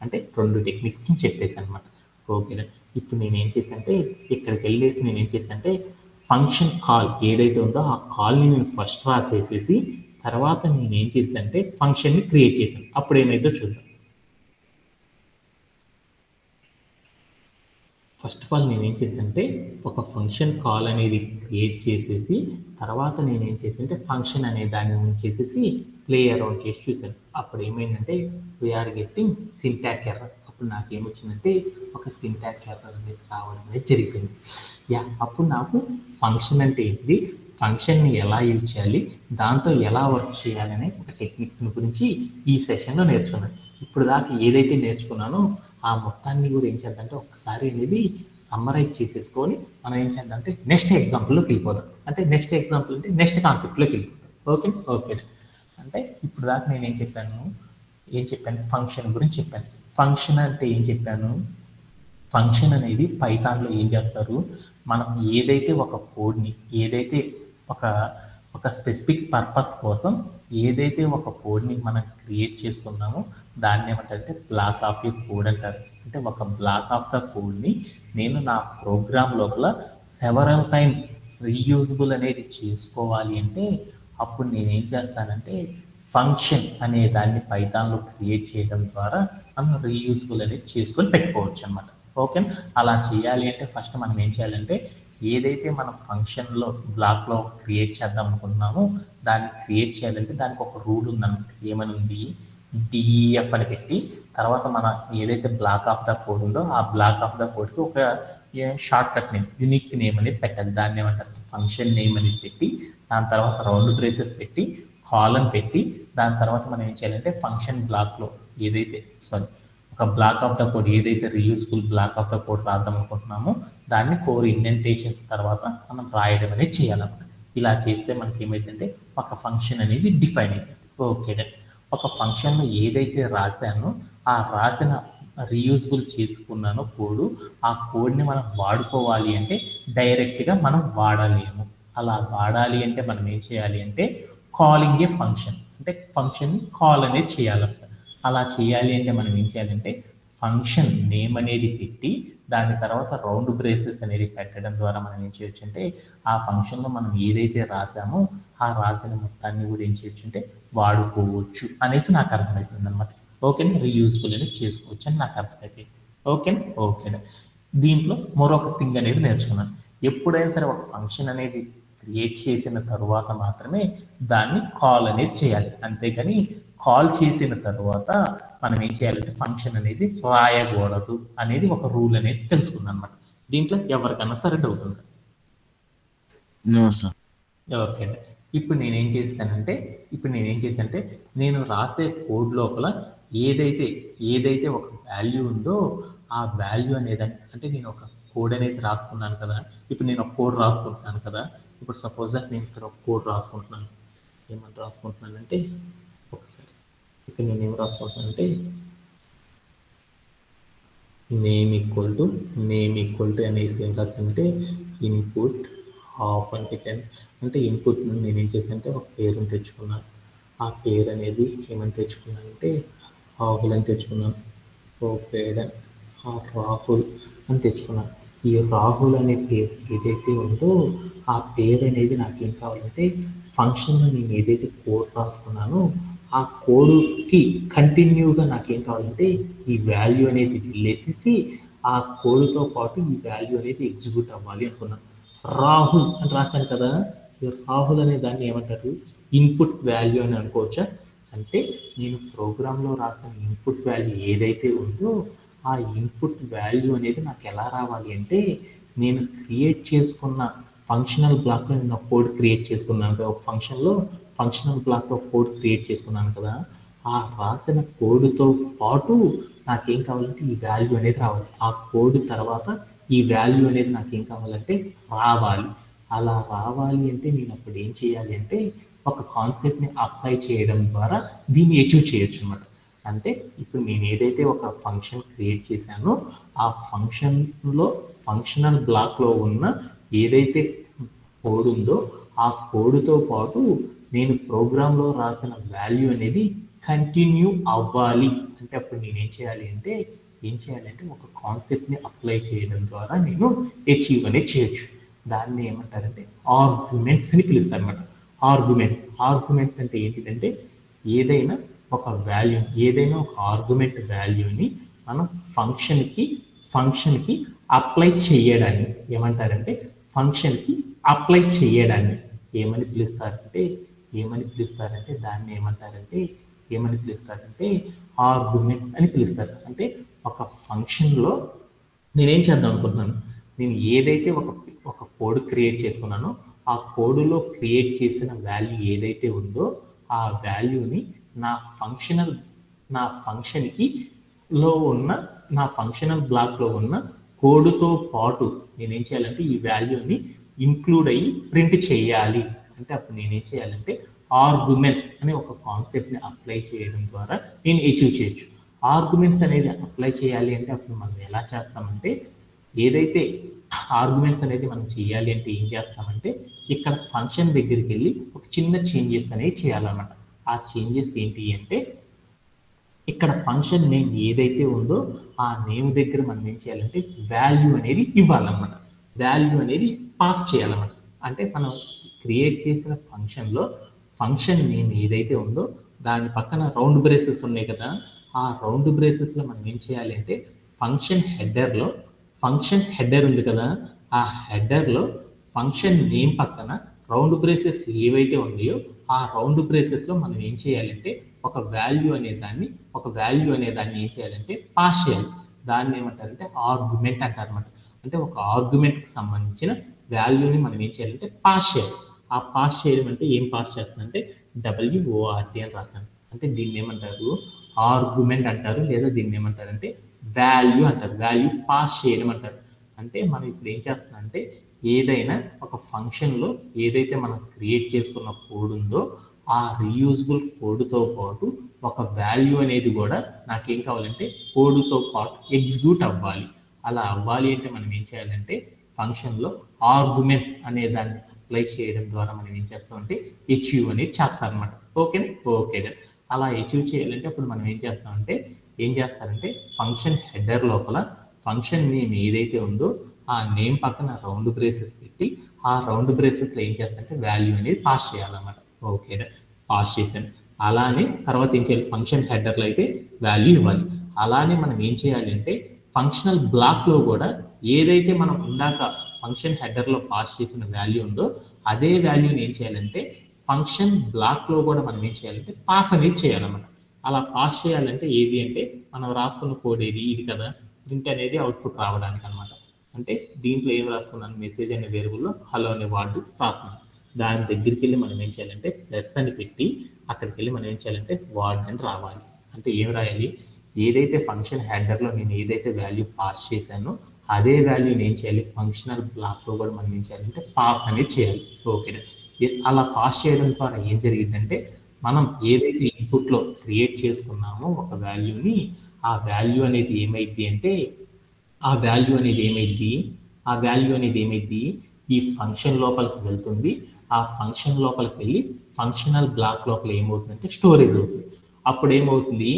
S1: అంటే 2 టెక్నిక్స్ని చెప్పేసి అనమాట. ఓకేనా, ఇప్పుడు నేనేం చేశానంటే ఇక్కడికి వెళ్ళేసి నేనేం చేశానంటే ఫంక్షన్ కాల్ ఏదైతే ఉందో ఆ కాల్ని నేను ఫస్ట్ రాసేసేసి తర్వాత నేనేం చేశానంటే ఫంక్షన్ని క్రియేట్ చేశాను. అప్పుడు ఏమైందో చూద్దాం. ఫస్ట్ ఆఫ్ ఆల్ నేనేం చేశానంటే ఒక ఫంక్షన్ కాల్ అనేది క్రియేట్ చేసేసి తర్వాత నేనేం చేశానంటే ఫంక్షన్ అనే దాన్ని ఉంచేసేసి ప్లే అరౌండ్ చేసి చూశాను. అప్పుడు ఏమైందంటే వీఆర్ గెట్టింగ్ సింటాక్స్ ఎర్రర్. అప్పుడు నాకేమొచ్చిందంటే ఒక సింటాక్స్ ఎర్రర్ అనేది రావడం అనేది జరిగింది. అప్పుడు నాకు ఫంక్షన్ అంటే ఏంటి, ఫంక్షన్ని ఎలా యూజ్ చేయాలి, దాంతో ఎలా వర్క్ చేయాలనే ఒక టెక్నిక్స్ గురించి ఈ సెషన్లో నేర్చుకున్నాను. ఇప్పుడు దాకా ఏదైతే నేర్చుకున్నానో ఆ మొత్తాన్ని కూడా ఏం చేద్దామంటే ఒకసారి అనేది సమ్మరైజ్ చేసేసుకొని మనం ఏం చేద్దామంటే నెక్స్ట్ ఎగ్జాంపుల్లోకి వెళ్ళిపోదాం. అంటే నెక్స్ట్ ఎగ్జాంపుల్ అంటే నెక్స్ట్ కాన్సెప్ట్లోకి వెళ్ళిపోతాం. Okay okay. అంటే ఇప్పుడు దాకా నేను ఏం చెప్పాను ఫంక్షన్ గురించి చెప్పాను. ఫంక్షన్ అంటే ఏం చెప్పాను, ఫంక్షన్ అనేది పైథాన్లో ఏం చేస్తారు, మనం ఏదైతే ఒక కోడ్ని ఏదైతే ఒక ఒక స్పెసిఫిక్ పర్పస్ కోసం ఏదైతే ఒక కోడ్ని మనం క్రియేట్ చేసుకున్నామో దాన్ని ఏమంటారంటే బ్లాక్ ఆఫ్ ది కోడ్ అంటారు. అంటే ఒక బ్లాక్ ఆఫ్ ద కోడ్ని నేను నా ప్రోగ్రామ్ లోపల సెవరల్ టైమ్స్ రీయూజబుల్ అనేది చేసుకోవాలి అంటే అప్పుడు నేనేం చేస్తానంటే ఫంక్షన్ అనే దాన్ని పైథాన్లో క్రియేట్ చేయడం ద్వారా మనం రీయూజబుల్ అనేది చేసుకొని పెట్టుకోవచ్చు అనమాట. ఓకే. అలా చేయాలి అంటే ఫస్ట్ మనం ఏం చేయాలంటే ఏదైతే మనం ఫంక్షన్లో బ్లాక్లో క్రియేట్ చేద్దాం అనుకుంటున్నామో దాన్ని క్రియేట్ చేయాలంటే దానికి ఒక రూల్ ఉందన్నమాట. ఏమని ఉంది, డిఈఎఫ్ అని పెట్టి తర్వాత మన ఏదైతే బ్లాక్ ఆఫ్ ద కోడ్ ఉందో ఆ బ్లాక్ ఆఫ్ ద కోడ్కి ఒక short cut name unique name అనేది పెట్టాలి. దాన్ని ఏమంటారు ఫంక్షన్ నేమ్ అనేది పెట్టి దాని తర్వాత రౌండ్ బ్రేసెస్ పెట్టి కాలన్ పెట్టి దాని తర్వాత మనం ఏం చేయాలంటే ఫంక్షన్ బ్లాక్లో ఏదైతే ఒక బ్లాక్ ఆఫ్ ద కోడ్ ఏదైతే reusable black of the code రాద్దాం అనుకుంటున్నామో దాన్ని 4 ఇండెంటేషన్స్ తర్వాత మనం రాయడం అనేది చేయాలన్నమాట. ఇలా చేస్తే మనకి ఏమైందంటే ఒక ఫంక్షన్ అనేది డిఫైన్ అవుతుంది. ఓకే. ఒక ఫంక్షన్లో ఏదైతే రాశానో ఆ రాసిన రీయూజబుల్ చేసుకున్నానో కోడ్, ఆ కోడ్ని మనం వాడుకోవాలి అంటే డైరెక్ట్గా మనం వాడలేము. అలా వాడాలి అంటే మనం ఏం చేయాలి అంటే కాలింగ్ ఏ ఫంక్షన్, అంటే ఫంక్షన్ కాల్ అనేది చేయాలన్నమాట. అలా చేయాలి అంటే మనం ఏం చేయాలంటే ఫంక్షన్ నేమ్ అనేది పెట్టి దాని తర్వాత రౌండ్ బ్రేసెస్ అనేది పెట్టడం ద్వారా మనం ఏం చేయొచ్చు అంటే ఆ ఫంక్షన్లో మనం ఏదైతే రాసామో ఆ రాసిన మొత్తాన్ని కూడా ఏం చేయొచ్చు అంటే వాడుకోవచ్చు అనేసి నాకు అర్థమవుతుంది అనమాట. ఓకేనా, రీయూజబుల్ అనేది చేసుకోవచ్చు అని నాకు అర్థమైపోయింది. ఓకేనా ఓకేనా. దీంట్లో మరొక థింగ్ అనేది నేర్చుకున్నాను. ఎప్పుడైనా సరే ఒక ఫంక్షన్ అనేది క్రియేట్ చేసిన తరువాత మాత్రమే దాన్ని కాల్ అనేది చేయాలి. అంతేగాని కాల్ చేసిన తర్వాత మనం ఏం చేయాలంటే ఫంక్షన్ అనేది రాయకూడదు అనేది ఒక రూల్ అనేది తెలుసుకున్నాను అనమాట. దీంట్లో ఎవరికైనా సరే డౌట్ ఉంటుంది. ఓకే అండి. ఇప్పుడు నేనేం చేశానంటే నేను రాసే కోడ్ లోపల ఏదైతే ఒక వాల్యూ ఉందో ఆ వాల్యూ అనేది అంటే నేను ఒక కోడ్ అనేది రాసుకున్నాను కదా. ఇప్పుడు నేను ఒక కోడ్ రాసుకుంటున్నాను కదా. ఇప్పుడు సపోజ్ నేను ఇక్కడ ఒక కోడ్ రాసుకుంటున్నాను. ఏమని రాసుకుంటున్నానంటే ఒకసారి ఇక్కడ నేను ఏం రాసుకుంటున్నానంటే నేమ్ ఈక్వల్ టు అనేసి ఏం రాసానంటే ఇన్పుట్ హాఫ్ అని పెట్టాను. అంటే ఇన్పుట్ నేను ఏం చేశానంటే ఒక పేరుని తెచ్చుకున్నాను. ఆ పేరు అనేది ఏమని తెచ్చుకున్నానంటే రాహుల్ అని తెచ్చుకున్నాను. రాహుల్ అని తెచ్చుకున్నాను. ఈ రాహుల్ అనే పేరు ఏదైతే ఉందో ఆ పేరు అనేది నాకేం కావాలంటే ఫంక్షన్లో నేను ఏదైతే కోడ్ రాసుకున్నానో ఆ కోడ్కి కంటిన్యూగా నాకేం కావాలంటే ఈ వాల్యూ అనేది వెళ్ళేసి ఆ కోడ్తో పాటు ఈ వాల్యూ అనేది ఎగ్జిక్యూట్ అవ్వాలి అనుకున్నాను. రాహుల్ అని రాశాను కదా, ఈ రాహుల్ అనే దాన్ని ఏమంటారు ఇన్పుట్ వాల్యూ అని అనుకోవచ్చా. అంటే నేను ప్రోగ్రాంలో రాసిన ఇన్పుట్ వాల్యూ ఏదైతే ఉందో ఆ ఇన్పుట్ వాల్యూ అనేది నాకు ఎలా రావాలి అంటే నేను క్రియేట్ చేసుకున్న ఫంక్షనల్ బ్లాక్లో నేను ఒక కోడ్ క్రియేట్ చేసుకున్నాను కదా, ఒక ఫంక్షనల్ బ్లాక్లో కోడ్ క్రియేట్ చేసుకున్నాను కదా, ఆ రాసిన కోడ్తో పాటు నాకేం కావాలంటే ఈ వాల్యూ అనేది రావాలి. ఆ కోడ్ తర్వాత ఈ వాల్యూ అనేది నాకేం కావాలంటే రావాలి. అలా రావాలి అంటే నేను అప్పుడు ఏం చేయాలి అంటే ఒక కాన్సెప్ట్ని అప్లై చేయడం ద్వారా దీన్ని అచీవ్ చేయొచ్చు అనమాట. అంటే ఇప్పుడు నేను ఏదైతే ఒక ఫంక్షన్ క్రియేట్ చేశానో ఆ ఫంక్షన్లో ఫంక్షనల్ బ్లాక్లో ఉన్న ఏదైతే కోడ్ ఉందో ఆ కోడ్తో పాటు నేను ప్రోగ్రాంలో రాసిన వాల్యూ అనేది కంటిన్యూ అవ్వాలి. అంటే అప్పుడు నేను ఏం చేయాలంటే ఒక కాన్సెప్ట్ని అప్లై చేయడం ద్వారా నేను అచీవ్ అనేది చేయొచ్చు. దాన్ని ఏమంటారంటే ఆర్గ్యుమెంట్స్ అని పిలుస్తారు అనమాట. ఆర్గ్యుమెంట్స్ అంటే ఏంటిదంటే ఏదైనా ఒక ఆర్గ్యుమెంట్ వాల్యూని మనం ఫంక్షన్కి అప్లై చేయడాన్ని ఏమంటారంటే ఫంక్షన్కి అప్లై చేయడాన్ని ఏమని పిలుస్తారంటే దాన్ని ఏమని పిలుస్తారంటే ఆర్గ్యుమెంట్ అని పిలుస్తారు. అంటే ఒక ఫంక్షన్లో నేనేం చేద్దాం అనుకుంటున్నాను, నేను ఏదైతే ఒక కోడ్ క్రియేట్ చేసుకున్నానో ఆ కోడ్లో క్రియేట్ చేసిన వాల్యూ ఏదైతే ఉందో ఆ వాల్యూని నా ఫంక్షన్కి లో ఉన్న నా ఫంక్షనల్ బ్లాక్లో ఉన్న కోడ్తో పాటు నేనేం చేయాలంటే ఈ వాల్యూని ఇంక్లూడ్ అయ్యి ప్రింట్ చేయాలి అంటే అప్పుడు నేనేం చేయాలంటే ఆర్గ్యుమెంట్ అనే ఒక కాన్సెప్ట్ని అప్లై చేయడం ద్వారా నేను అచీవ్ చేయొచ్చు. ఆర్గ్యుమెంట్స్ అనేది అప్లై చేయాలి అంటే అప్పుడు మనం ఎలా చేస్తామంటే ఏదైతే ఆర్గ్యుమెంట్స్ అనేది మనం చేయాలి అంటే ఏం చేస్తామంటే ఇక్కడ ఫంక్షన్ దగ్గరికి వెళ్ళి ఒక చిన్న చేంజెస్ అనేవి చేయాలన్నమాట. ఆ చేంజెస్ ఏంటి అంటే ఇక్కడ ఫంక్షన్ నేమ్ ఏదైతే ఉందో ఆ నేమ్ దగ్గర మనం ఏం చేయాలంటే వాల్యూ అనేది ఇవ్వాలన్నమాట. వాల్యూ అనేది పాస్ చేయాలన్నమాట. అంటే మనం క్రియేట్ చేసిన ఫంక్షన్లో ఫంక్షన్ నేమ్ ఏదైతే ఉందో దాని పక్కన రౌండ్ బ్రేసెస్ ఉన్నాయి కదా, ఆ రౌండ్ బ్రేసెస్లో మనం ఏం చేయాలి అంటే ఫంక్షన్ హెడర్ ఉంది కదా, ఆ హెడర్లో ఫంక్షన్ నేమ్ పక్కన రౌండ్ బ్రేసెస్ ఏవైతే ఉన్నాయో ఆ రౌండ్ బ్రేసెస్లో మనం ఏం చేయాలంటే ఒక వాల్యూ అనే దాన్ని ఏం చేయాలంటే పాస్ చేయాలి. దాన్ని ఏమంటారంటే ఆర్గ్యుమెంట్ అంటారు అనమాట. అంటే ఒక ఆర్గ్యుమెంట్కి సంబంధించిన వాల్యూని మనం ఏం చేయాలంటే పాస్ చేయాలి. ఆ పాస్ చేయడం అంటే ఏం పాస్ చేస్తానంటే WORD అని రాశాను. అంటే దీన్ని ఏమంటారు ఆర్గ్యుమెంట్ అంటారు, లేదా దీన్ని ఏమంటారంటే వాల్యూ అంటారు. వాల్యూ పాస్ చేయడం అంటారు. అంటే మనం ఇప్పుడు ఏం చేస్తున్నామంటే ఏదైనా ఒక ఫంక్షన్లో ఏదైతే మనం క్రియేట్ చేసుకున్న కోడ్ ఉందో ఆ రీయూజబుల్ కోడ్తో పాటు ఒక వాల్యూ అనేది కూడా నాకేం కావాలంటే కోడ్తో పాటు ఎగ్జిక్యూట్ అవ్వాలి. అలా అవ్వాలి అంటే మనం ఏం చేయాలంటే ఫంక్షన్లో ఆర్గ్యుమెంట్ అనే దాన్ని అప్లై చేయడం ద్వారా మనం ఏం చేస్తామంటే అచీవ్ అనేది చేస్తారనమాట. ఓకేనా? ఓకే. అలా అచీవ్ చేయాలంటే అప్పుడు మనం ఏం చేస్తారంటే ఫంక్షన్ హెడర్ లోపల ఫంక్షన్ నేమ్ ఏదైతే ఉందో ఆ నేమ్ పక్కన రౌండ్ బ్రేసెస్ పెట్టి ఆ రౌండ్ బ్రేసెస్లో ఏం చేస్తారంటే వాల్యూ అనేది పాస్ చేయాలన్నమాట. ఓకే, పాస్ చేశాను. అలానే తర్వాత ఏం చేయాలి, ఫంక్షన్ హెడర్లో అయితే వాల్యూ ఇవ్వాలి. అలానే మనం ఏం చేయాలి అంటే ఫంక్షనల్ బ్లాక్లో కూడా ఏదైతే మనం ఇందాక ఫంక్షన్ హెడర్లో పాస్ చేసిన వాల్యూ ఉందో అదే వాల్యూని ఏం చేయాలంటే ఫంక్షన్ బ్లాక్లో కూడా మనం ఏం చేయాలంటే పాస్ అనేది చేయాలన్నమాట. అలా పాస్ చేయాలంటే ఏది అంటే మనం రాసుకున్న కోడ్ ఇది కదా, ప్రింట్ అనేది అవుట్పుట్ రావడానికి అనమాట. అంటే దీంట్లో ఏం రాసుకున్నాను, మెసేజ్ అనే వేరియబుల్లో హలో అనే వర్డ్ రాస్తున్నాను. దాని దగ్గరికి వెళ్ళి మనం ఏం చేయాలంటే ప్లస్ అని పెట్టి అక్కడికి వెళ్ళి మనం ఏం చేయాలంటే వర్డ్ అని రావాలి. అంటే ఏం రాయాలి, ఏదైతే ఫంక్షన్ హెడర్లో నేను ఏదైతే వాల్యూ పాస్ చేశానో అదే వాల్యూని ఏం చేయాలి ఫంక్షనల్ బ్లాక్లో కూడా మనం ఏం చేయాలంటే పాస్ అనేది చేయాలి. ఓకే, అలా పాస్ చేయడం ద్వారా ఏం జరిగిందంటే మనం ఏదైతే ఇన్పుట్లో క్రియేట్ చేసుకున్నామో ఒక వాల్యూని ఆ వాల్యూ అనేది ఏమైంది ఈ ఫంక్షన్ లోపలికి వెళ్తుంది. ఆ ఫంక్షన్ లోపలికి వెళ్ళి ఫంక్షనల్ బ్లాక్ లోపల ఏమవుతుందంటే స్టోరేజ్ అవుతుంది. అప్పుడు ఏమవుతుంది,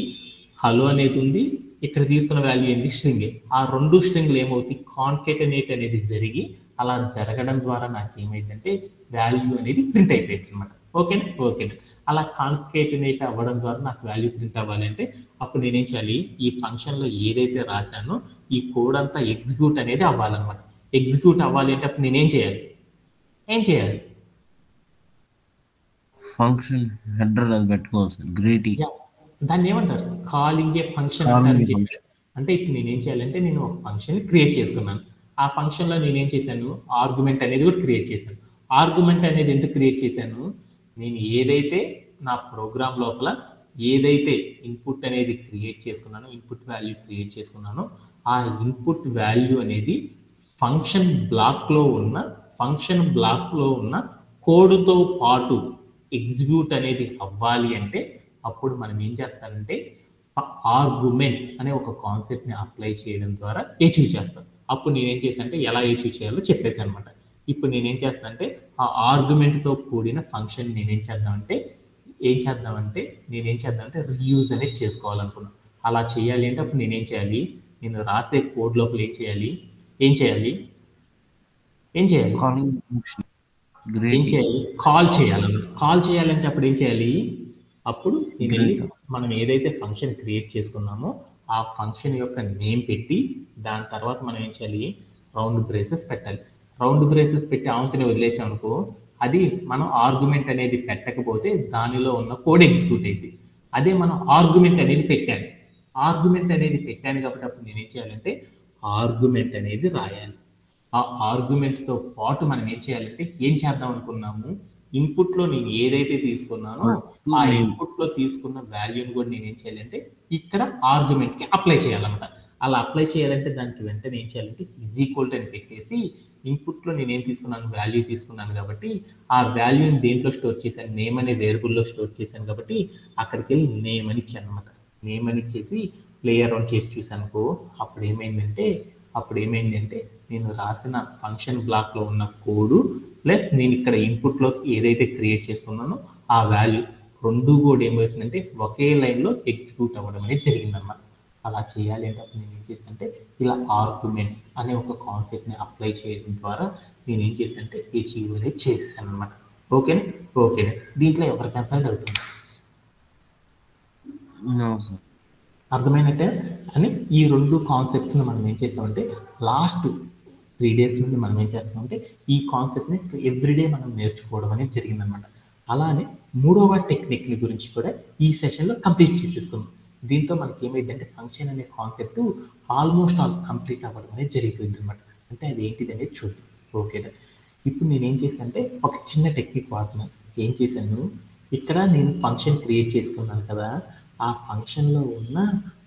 S1: హలో అనేది ఉంది, ఇక్కడ తీసుకున్న వాల్యూ ఏంటి స్ట్రింగ్. ఆ రెండు స్ట్రింగ్లు ఏమవుతుంది కాన్కేటనేట్ అనేది జరిగి అలా జరగడం ద్వారా నాకు ఏమైందంటే వాల్యూ అనేది ప్రింట్ అయిపోయింది అనమాట. ఓకేనా? ఓకేనా. అలా కాన్కేటనేట్ అవ్వడం ద్వారా నాకు వాల్యూ ప్రింట్ అవ్వాలంటే అప్పుడు నేనేం చేయాలి, ఈ ఫంక్షన్లో ఏదైతే రాశానో ఈ కోడ్ అంతా ఎగ్జిక్యూట్ అనేది అవ్వాలన్నమాట. ఎగ్జిక్యూట్ అవ్వాలి అంటే అప్పుడు నేనేం చేయాలి,
S2: ఫంక్షన్ హెడర్ అది పెట్టుకోవాల్సి గ్రేటీ
S1: దాన్ని ఏమంటారు కాలింగ్ ఏ ఫంక్షన్ అంటారు. అంటే ఇప్పుడు నేనేం చేయాలంటే నేను ఒక ఫంక్షన్ క్రియేట్ చేసుకున్నాను. ఆ ఫంక్షన్లో నేనేం చేశాను ఆర్గ్యుమెంట్ అనేది కూడా క్రియేట్ చేశాను. ఆర్గ్యుమెంట్ అనేది ఎందుకు క్రియేట్ చేశాను, నేను ఏదైతే నా ప్రోగ్రామ్ లోపల ఏదైతే ఇన్పుట్ అనేది క్రియేట్ చేసుకున్నానో ఇన్పుట్ వాల్యూ క్రియేట్ చేసుకున్నానో ఆ ఇన్పుట్ వాల్యూ అనేది ఫంక్షన్ బ్లాక్లో ఉన్న కోడ్తో పాటు ఎగ్జిక్యూట్ అనేది అవ్వాలి అంటే అప్పుడు మనం ఏం చేస్తారంటే ఆర్గ్యుమెంట్ అనే ఒక కాన్సెప్ట్ని అప్లై చేయడం ద్వారా అచీవ్ చేస్తాం. అప్పుడు నేనేం చేశానంటే ఎలా అచీవ్ చేయాలో చెప్పేసి అనమాట. ఇప్పుడు నేనేం చేస్తానంటే ఆ ఆర్గ్యుమెంట్తో కూడిన ఫంక్షన్ నేనేం చేద్దామంటే రీయూజ్ అనేది చేసుకోవాలనుకున్నాను. అలా చేయాలి అంటే అప్పుడు నేనేం చేయాలి, నేను రాసే కోడ్ లోపల ఏం చేయాలి కాల్ చేయాలన్నమాట. కాల్ చేయాలంటే అప్పుడు ఏం చేయాలి, అప్పుడు మనం ఏదైతే ఫంక్షన్ క్రియేట్ చేసుకున్నామో ఆ ఫంక్షన్ యొక్క నేమ్ పెట్టి దాని తర్వాత మనం ఏం చేయాలి రౌండ్ బ్రేసెస్ పెట్టాలి. రౌండ్ బ్రేసెస్ పెట్టి ఆన్సర్ని వదిలేసాం అనుకో అది మనం ఆర్గ్యుమెంట్ అనేది పెట్టకపోతే దానిలో ఉన్న కోడ్ ఎగ్జిక్యూట్ అయింది. అదే మనం ఆర్గ్యుమెంట్ అనేది పెట్టాను కాబట్టి అప్పుడు నేనేం చేయాలంటే ఆర్గ్యుమెంట్ అనేది రాయాలి. ఆ ఆర్గ్యుమెంట్తో పాటు మనం ఏం చేయాలంటే ఏం చేద్దాం అనుకున్నాము, ఈ ఇన్పుట్ లో నేను ఏదైతే తీసుకున్నానో ఆ ఇన్పుట్ లో తీసుకున్న వాల్యూని కూడా నేను ఏం చేయాలంటే ఇక్కడ ఆర్గ్యుమెంట్ కి అప్లై చేయాలన్నమాట. అలా అప్లై చేయాలంటే దానికి వెంటనే ఏం చేయాలంటే ఈజ్ ఈక్వల్ టు అని పెట్టేసి ఇన్పుట్ లో నేను ఏం తీసుకున్నాను, వాల్యూ తీసుకున్నాను కాబట్టి ఆ వాల్యూని దేంట్లో స్టోర్ చేశాను, నేమ్ అనే వేరియబుల్లో స్టోర్ చేశాను కాబట్టి అక్కడికి వెళ్ళి నేమ్ అని ఇచ్చాను అనమాట. నేమ్ అని ఇచ్చేసి ప్లే అరౌండ్ చేసి చూసానుకో అప్పుడు ఏమైందంటే నేను రాసిన ఫంక్షన్ బ్లాక్ లో ఉన్న కోడ్ ప్లస్ నేను ఇక్కడ ఇన్పుట్ లో ఏదైతే క్రియేట్ చేసుకున్నానో ఆ వాల్యూ రెండు కూడా ఏమవుతుందంటే ఒకే లైన్ లో ఎగ్జిక్యూట్ అవ్వడం అనేది జరిగిందన్నమాట. అలా చేయాలి అంటే అప్పుడు నేను ఏం చేస్తానంటే ఇలా ఆర్గ్యుమెంట్స్ అనే ఒక కాన్సెప్ట్ ని అప్లై చేయడం ద్వారా నేను ఏం చేశానంటే అచీవ్ అనేది చేశాను అనమాట. ఓకేనా దీంట్లో ఎవరికైనా డౌట్ ఉంది? అర్థమైనట్టే అని ఈ రెండు కాన్సెప్ట్స్ మనం ఏం చేస్తామంటే లాస్ట్ 3 days నుండి మనం ఏం చేస్తామంటే ఈ కాన్సెప్ట్ ని ఎవ్రీడే మనం నేర్చుకోవడం అనేది జరిగిందనమాట. అలానే మూడవ టెక్నిక్ ని గురించి కూడా ఈ సెషన్ లో కంప్లీట్ చేసేసుకున్నాం. దీంతో మనకి ఏమైందంటే ఫంక్షన్ అనే కాన్సెప్ట్ ఆల్మోస్ట్ ఆల్ కంప్లీట్ అవ్వడం అనేది జరిగిపోయింది అనమాట. అంటే అది ఏంటిది అనేది చూద్దాం. ఓకేనా, ఇప్పుడు నేను ఏం చేశానంటే ఒక చిన్న టెక్నిక్ వాడుతున్నాను. ఏం చేశాను, ఇక్కడ నేను ఫంక్షన్ క్రియేట్ చేసుకున్నాను కదా, ఆ ఫంక్షన్లో ఉన్న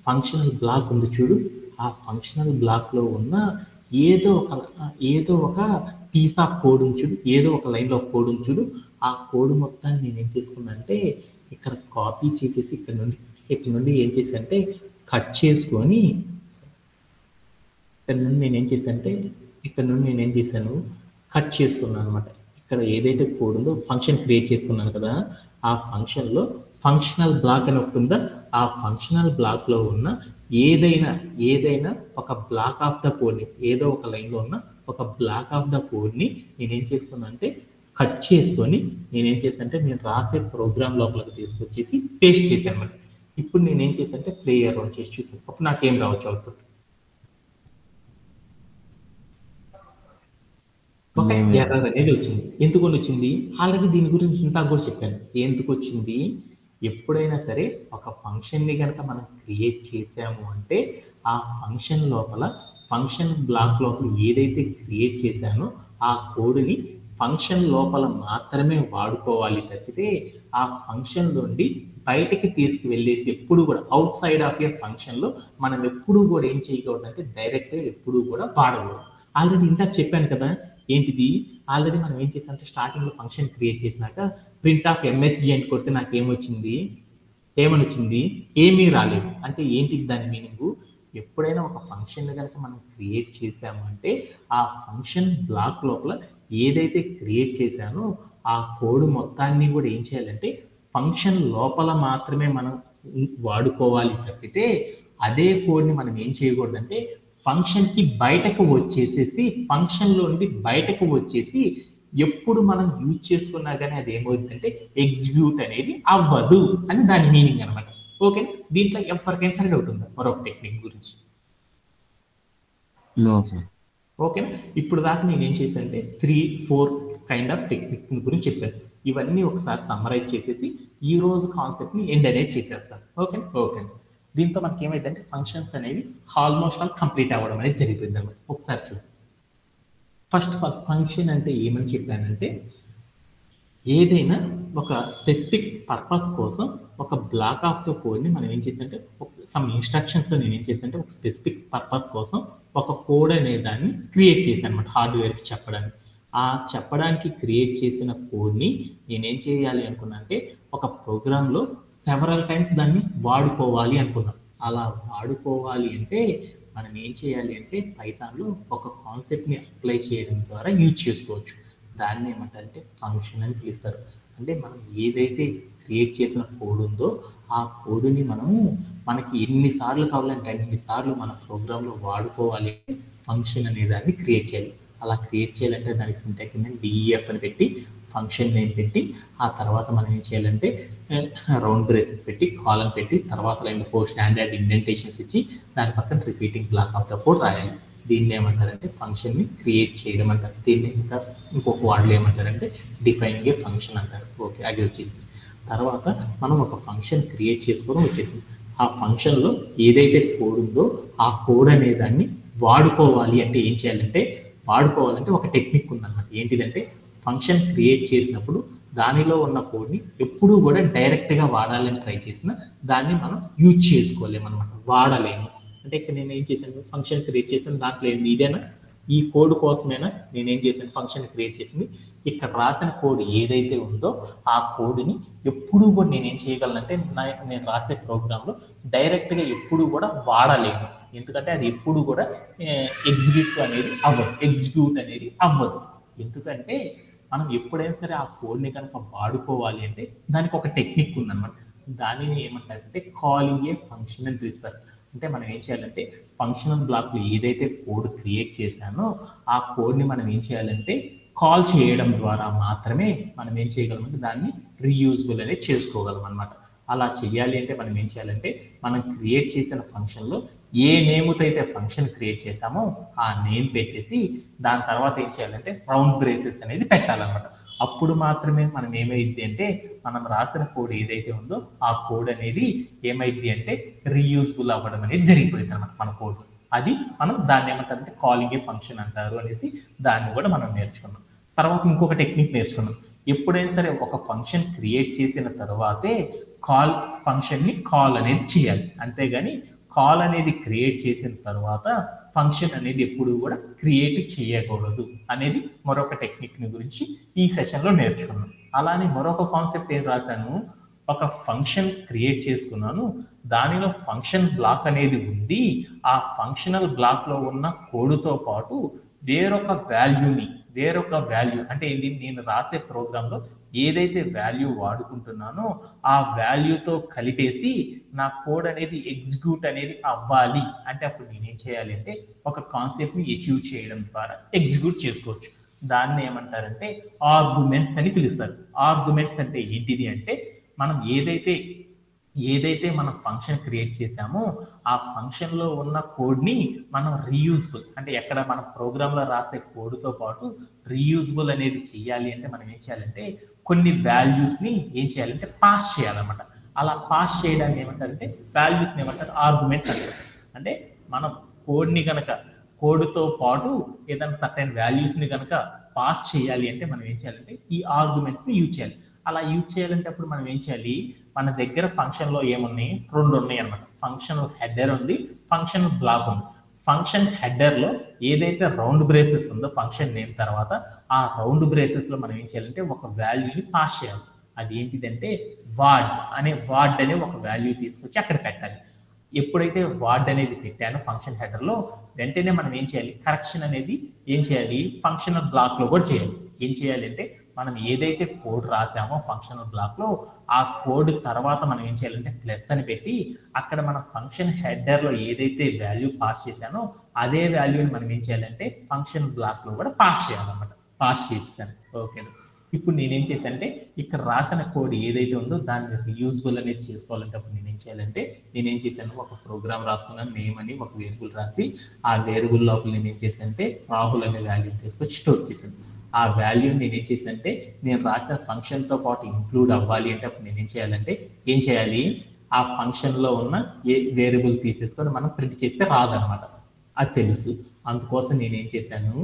S1: ఫంక్షనల్ బ్లాక్ ఉంది చూడు, ఆ ఫంక్షనల్ బ్లాక్లో ఉన్న ఏదో ఒక పీస్ ఆఫ్ కోడ్ చూడు, ఏదో ఒక లైన్లో కోడ్ చూడు, ఆ కోడ్ మొత్తాన్ని నేను ఏం చేసుకున్నా అంటే ఇక్కడ కాపీ చేసేసి ఇక్కడ నుండి ఏం చేశానంటే కట్ చేసుకొని ఇక్కడ నుండి నేను ఏం చేశాను కట్ చేసుకున్నాను అనమాట. ఇక్కడ ఏదైతే కోడ్ ఉందో ఫంక్షన్ క్రియేట్ చేసుకున్నాను కదా, ఆ ఫంక్షన్లో ఫంక్షనల్ బ్లాక్ అని ఒకటి ఉందా, ఆ ఫంక్షనల్ బ్లాక్లో ఉన్న ఏదైనా ఒక బ్లాక్ ఆఫ్ ద కోడ్ని, ఏదో ఒక లైన్లో ఉన్న ఒక బ్లాక్ ఆఫ్ ద కోడ్ని నేనేం చేసుకున్నా అంటే కట్ చేసుకొని నేను రాసే ప్రోగ్రామ్ లోపలికి తీసుకొచ్చేసి పేస్ట్ చేశాను అనమాట. ఇప్పుడు నేనేం చేశానంటే ప్లే అరౌండ్ చేసి చూసాను. అప్పుడు నాకేం రావచ్చు అవుట్పుట్, ఒక ఎర్రర్ అనేది వచ్చింది. ఎందుకు వచ్చింది, ఆల్రెడీ దీని గురించి ఇంత కూడా చెప్పాను. ఎందుకు వచ్చింది, ఎప్పుడైనా సరే ఒక ఫంక్షన్ని కనుక మనం క్రియేట్ చేసాము అంటే ఆ ఫంక్షన్ లోపల ఫంక్షన్ బ్లాక్ లోపల ఏదైతే క్రియేట్ చేశానో ఆ కోడ్ని ఫంక్షన్ లోపల మాత్రమే వాడుకోవాలి తప్పితే ఆ ఫంక్షన్ నుండి బయటకి తీసుకువెళ్ళేసి ఎప్పుడు కూడా అవుట్ సైడ్ ఆఫ్ ఏ ఫంక్షన్లో మనం ఎప్పుడు కూడా ఏం చేయకూడదు అంటే డైరెక్ట్గా ఎప్పుడు కూడా వాడకూడదు. ఆల్రెడీ ఇందాక చెప్పాను కదా, ఏంటిది, ఆల్రెడీ మనం ఏం చేసామంటే స్టార్టింగ్లో ఫంక్షన్ క్రియేట్ చేసినాక ప్రింట్ ఆఫ్ ఎంఎస్జి అని కొడితే నాకు ఏమని వచ్చింది, ఏమీ రాలేదు. అంటే ఏంటిది దాని మీనింగ్, ఎప్పుడైనా ఒక ఫంక్షన్ కనుక మనం క్రియేట్ చేసాము అంటే ఆ ఫంక్షన్ బ్లాక్ లోపల ఏదైతే క్రియేట్ చేశానో ఆ కోడ్ మొత్తాన్ని కూడా ఏం చేయాలంటే ఫంక్షన్ లోపల మాత్రమే మనం వాడుకోవాలి తప్పితే అదే కోడ్ని మనం ఏం చేయకూడదంటే ఫంక్షన్కి బయటకు వచ్చేసి ఎప్పుడు మనం యూజ్ చేసుకున్నా కానీ అది ఏమవుతుందంటే ఎగ్జిక్యూట్ అనేది అవ్వదు అని దాని మీనింగ్ అనమాట. ఓకే, దీంట్లో ఎవరికైనా సరే డౌట్ ఉందా మరొక టెక్నిక్ గురించి? ఓకేనా, ఇప్పుడు దాకా నేను ఏం చేశానంటే 3-4 కైండ్ ఆఫ్ టెక్నిక్స్ గురించి చెప్పాను. ఇవన్నీ ఒకసారి సమ్మరైజ్ చేసేసి ఈ రోజు కాన్సెప్ట్ ని ఎండ్ అనేది చేసేస్తాను. ఓకే, దీంతో మనకి ఏమైందంటే ఫంక్షన్స్ అనేవి ఆల్మోస్ట్ ఆల్ కంప్లీట్ అవ్వడం అనేది జరిగిపోయింది అనమాట. ఒకసారి చూడండి. ఫస్ట్ ఆఫ్ ఆల్ ఫంక్షన్ అంటే ఏమని చెప్పానంటే ఏదైనా ఒక స్పెసిఫిక్ పర్పస్ కోసం ఒక బ్లాక్ ఆఫ్ ద కోడ్ని మనం ఏం చేసామంటే సమ్ ఇన్స్ట్రక్షన్స్తో నేను ఏం చేశానంటే ఒక స్పెసిఫిక్ పర్పస్ కోసం ఒక కోడ్ అనే దాన్ని క్రియేట్ చేశాను అనమాట హార్డ్వేర్కి చెప్పడానికి. ఆ చెప్పడానికి క్రియేట్ చేసిన కోడ్ని నేనేం చేయాలి అనుకున్నా అంటే ఒక ప్రోగ్రాంలో సెవరల్ టైమ్స్ దాన్ని వాడుకోవాలి అనుకున్నాం. అలా వాడుకోవాలి అంటే మనం ఏం చేయాలి అంటే పైథాన్లో ఒక కాన్సెప్ట్ని అప్లై చేయడం ద్వారా యూజ్ చేసుకోవచ్చు. దాన్ని ఏమంటారంటే ఫంక్షన్ అని పిలుస్తారు. అంటే మనం ఏదైతే క్రియేట్ చేసిన కోడ్ ఉందో ఆ కోడ్ని మనకి ఎన్నిసార్లు కావాలంటే అన్నిసార్లు మన ప్రోగ్రాంలో వాడుకోవాలి ఫంక్షన్ అనే దాన్ని క్రియేట్ చేయాలి. అలా క్రియేట్ చేయాలంటే దానికి సింటాక్స్ ఏంటంటే డిఈఎఫ్ అని పెట్టి ఫంక్షన్ నేమ్ పెట్టి ఆ తర్వాత మనం ఏం చేయాలంటే రౌండ్ బ్రేసెస్ పెట్టి కాలన్ పెట్టి తర్వాత లైన్లో 4 స్టాండర్డ్ ఇండెంటేషన్స్ ఇచ్చి దాని పక్కన repeating block of the code రాయాలి. దీన్ని ఏమంటారంటే ఫంక్షన్ని క్రియేట్ చేయడం అంటారు. దీన్ని ఇంకా ఇంకొక వార్డులో ఏమంటారంటే డిఫైనింగ్ ఏ ఫంక్షన్ అంటారు. ఓకే, అది వచ్చేసింది. తర్వాత మనం ఒక ఫంక్షన్ క్రియేట్ చేసుకోవడం వచ్చేసింది. ఆ ఫంక్షన్లో ఏదైతే కోడ్ ఉందో ఆ కోడ్ అనే దాన్ని వాడుకోవాలి అంటే ఏం చేయాలంటే ఒక టెక్నిక్ ఉందన్నమాట. ఏంటిదంటే ఫంక్షన్ క్రియేట్ చేసినప్పుడు దానిలో ఉన్న కోడ్ని ఎప్పుడూ కూడా డైరెక్ట్గా వాడాలని ట్రై చేసినా దాన్ని మనం యూజ్ చేసుకోలేము అనమాట, వాడలేము. అంటే ఇక్కడ నేను ఏం చేశాను, ఫంక్షన్ క్రియేట్ చేశాను, దాంట్లో ఏంది ఇదేనా, ఈ కోడ్ కోసమేనా నేనేం చేశాను, ఫంక్షన్ క్రియేట్ చేసింది. ఇక్కడ రాసిన కోడ్ ఏదైతే ఉందో ఆ కోడ్ని ఎప్పుడూ కూడా నేనేం చేయగలనంటే నేను రాసే ప్రోగ్రాంలో డైరెక్ట్గా ఎప్పుడూ కూడా వాడలేను. ఎందుకంటే అది ఎప్పుడు కూడా ఎగ్జిక్యూట్ అనేది అవ్వదు. ఎందుకంటే మనం ఎప్పుడైనా సరే ఆ కోడ్ని కనుక వాడుకోవాలి అంటే దానికి ఒక టెక్నిక్ ఉందన్నమాట. దానిని ఏమంటారంటే కాలింగ్ ఏ ఫంక్షన్ అని పిలుస్తారు. అంటే మనం ఏం చేయాలంటే ఫంక్షనల్ బ్లాక్లో ఏదైతే కోడ్ క్రియేట్ చేశానో ఆ కోడ్ని మనం ఏం చేయాలంటే కాల్ చేయడం ద్వారా మాత్రమే మనం ఏం చేయగలమంటే దాన్ని రీయూజబుల్ అనేది చేసుకోగలం అనమాట. అలా చేయాలి అంటే మనం ఏం చేయాలంటే మనం క్రియేట్ చేసిన ఫంక్షన్లో ఏ నేమ్తో అయితే ఫంక్షన్ క్రియేట్ చేసామో ఆ నేమ్ పెట్టేసి దాని తర్వాత ఏం చేయాలంటే రౌండ్ బ్రేసెస్ అనేది పెట్టాలన్నమాట. అప్పుడు మాత్రమే మనం ఏమైంది అంటే మనం రాసిన కోడ్ ఏదైతే ఉందో ఆ కోడ్ అనేది ఏమైంది అంటే రీయూజబుల్ అవ్వడం అనేది జరిగిపోయింది అనమాట మన కోడ్. అది మనం దాన్ని ఏమంటారంటే కాలింగ్ ఏ ఫంక్షన్ అంటారు అనేసి దాన్ని కూడా మనం నేర్చుకున్నాం. తర్వాత ఇంకొక టెక్నిక్ నేర్చుకున్నాం. ఎప్పుడైనా సరే ఒక ఫంక్షన్ క్రియేట్ చేసిన తర్వాతే కాల్ ఫంక్షన్ని కాల్ అనేది చేయాలి, అంతేగాని కాల్ అనేది క్రియేట్ చేసిన తర్వాత ఫంక్షన్ అనేది ఎప్పుడు కూడా క్రియేట్ చేయకూడదు అనేది మరొక టెక్నిక్ గురించి ఈ సెషన్లో నేర్చుకున్నాం. అలానే మరొక కాన్సెప్ట్ ఏం రాశాను, ఒక ఫంక్షన్ క్రియేట్ చేసుకున్నాను, దానిలో ఫంక్షన్ బ్లాక్ అనేది ఉంది, ఆ ఫంక్షనల్ బ్లాక్లో ఉన్న కోడ్తో పాటు వేరొక వాల్యూ అంటే ఏంటి, నేను రాసే ప్రోగ్రాంలో ఏదైతే వాల్యూ వాడుకుంటున్నానో ఆ వాల్యూతో కలిపేసి నా కోడ్ అనేది ఎగ్జిక్యూట్ అనేది అవ్వాలి అంటే అప్పుడు నేనేం చేయాలి అంటే ఒక కాన్సెప్ట్ని అచీవ్ చేయడం ద్వారా ఎగ్జిక్యూట్ చేసుకోవచ్చు. దాన్ని ఏమంటారంటే ఆర్గ్యుమెంట్స్ అని పిలుస్తారు. ఆర్గ్యుమెంట్స్ అంటే ఏంటిది అంటే మనం ఏదైతే మనం ఫంక్షన్ క్రియేట్ చేసామో ఆ ఫంక్షన్లో ఉన్న కోడ్ని మనం రీయూజబుల్ అంటే ఎక్కడ మన ప్రోగ్రాంలో రాసే కోడ్తో పాటు రీయూజబుల్ అనేది చేయాలి అంటే మనం ఏం చేయాలంటే కొన్ని వాల్యూస్ని ఏం చేయాలంటే పాస్ చేయాలన్నమాట. అలా పాస్ చేయడాన్ని ఏమంటారంటే వాల్యూస్ని ఏమంటారు, ఆర్గ్యుమెంట్స్ అంటారు. అంటే మనం కోడ్తో పాటు ఏదైనా సర్టెన్ వాల్యూస్ని కనుక పాస్ చేయాలి అంటే మనం ఏం చేయాలంటే ఈ ఆర్గ్యుమెంట్స్ని యూజ్ చేయాలి. అలా యూజ్ చేయాలంటే అప్పుడు మనం ఏం చేయాలి, మన దగ్గర ఫంక్షన్లో ఏమున్నాయి, రెండు ఉన్నాయి అనమాట. ఫంక్షన్ హెడర్ ఉంది, ఫంక్షన్ బ్లాక్ ఉంది. ఫంక్షన్ హెడర్లో ఏదైతే రౌండ్ బ్రేసెస్ ఉందో ఫంక్షన్ నేమ్ తర్వాత ఆ రౌండ్ బ్రేసెస్లో మనం ఏం చేయాలంటే ఒక వాల్యూని పాస్ చేయాలి. అది ఏంటిదంటే వార్డ్ అనే ఒక వాల్యూ తీసుకొచ్చి అక్కడ పెట్టాలి. ఎప్పుడైతే వార్డ్ అనేది పెట్టానో ఫంక్షన్ హెడర్లో వెంటనే మనం ఏం చేయాలి, కరెక్షన్ అనేది ఏం చేయాలి, ఫంక్షనల్ బ్లాక్లో కూడా చేయాలి. ఏం చేయాలి అంటే మనం ఏదైతే కోడ్ రాసామో ఫంక్షనల్ బ్లాక్లో ఆ కోడ్ తర్వాత మనం ఏం చేయాలంటే ప్లస్ అని పెట్టి అక్కడ మన ఫంక్షన్ హెడర్లో ఏదైతే వాల్యూ పాస్ చేశానో అదే వాల్యూని మనం ఏం చేయాలంటే ఫంక్షన్ బ్లాక్లో కూడా పాస్ చేయాలన్నమాట. పాస్ చేస్తాను. ఓకే, ఇప్పుడు నేనేం చేశానంటే ఇక్కడ రాసిన కోడ్ ఏదైతే ఉందో దాన్ని రీయూజబుల్ అనేది చేసుకోవాలంటే అప్పుడు నేనేం చేయాలంటే నేనేం చేశాను, ఒక ప్రోగ్రామ్ రాసుకున్నాను, నేమ్ అని ఒక వేరియబుల్ రాసి ఆ వేరియబుల్ లోపల నేను ఏం చేశానంటే రాహుల్ అనే వాల్యూ తీసుకొచ్చి స్టోర్ చేశాను. ఆ వాల్యూని నేను ఏం చేశానంటే నేను రాసిన ఫంక్షన్తో పాటు ఇంక్లూడ్ అవ్వాలి అంటే అప్పుడు నేనేం చేయాలంటే ఏం చేయాలి, ఆ ఫంక్షన్లో ఉన్న ఏ వేరియబుల్ తీసేసుకొని మనం ప్రింట్ చేస్తే రాదనమాట, అది తెలుసు. అందుకోసం నేనేం చేశాను,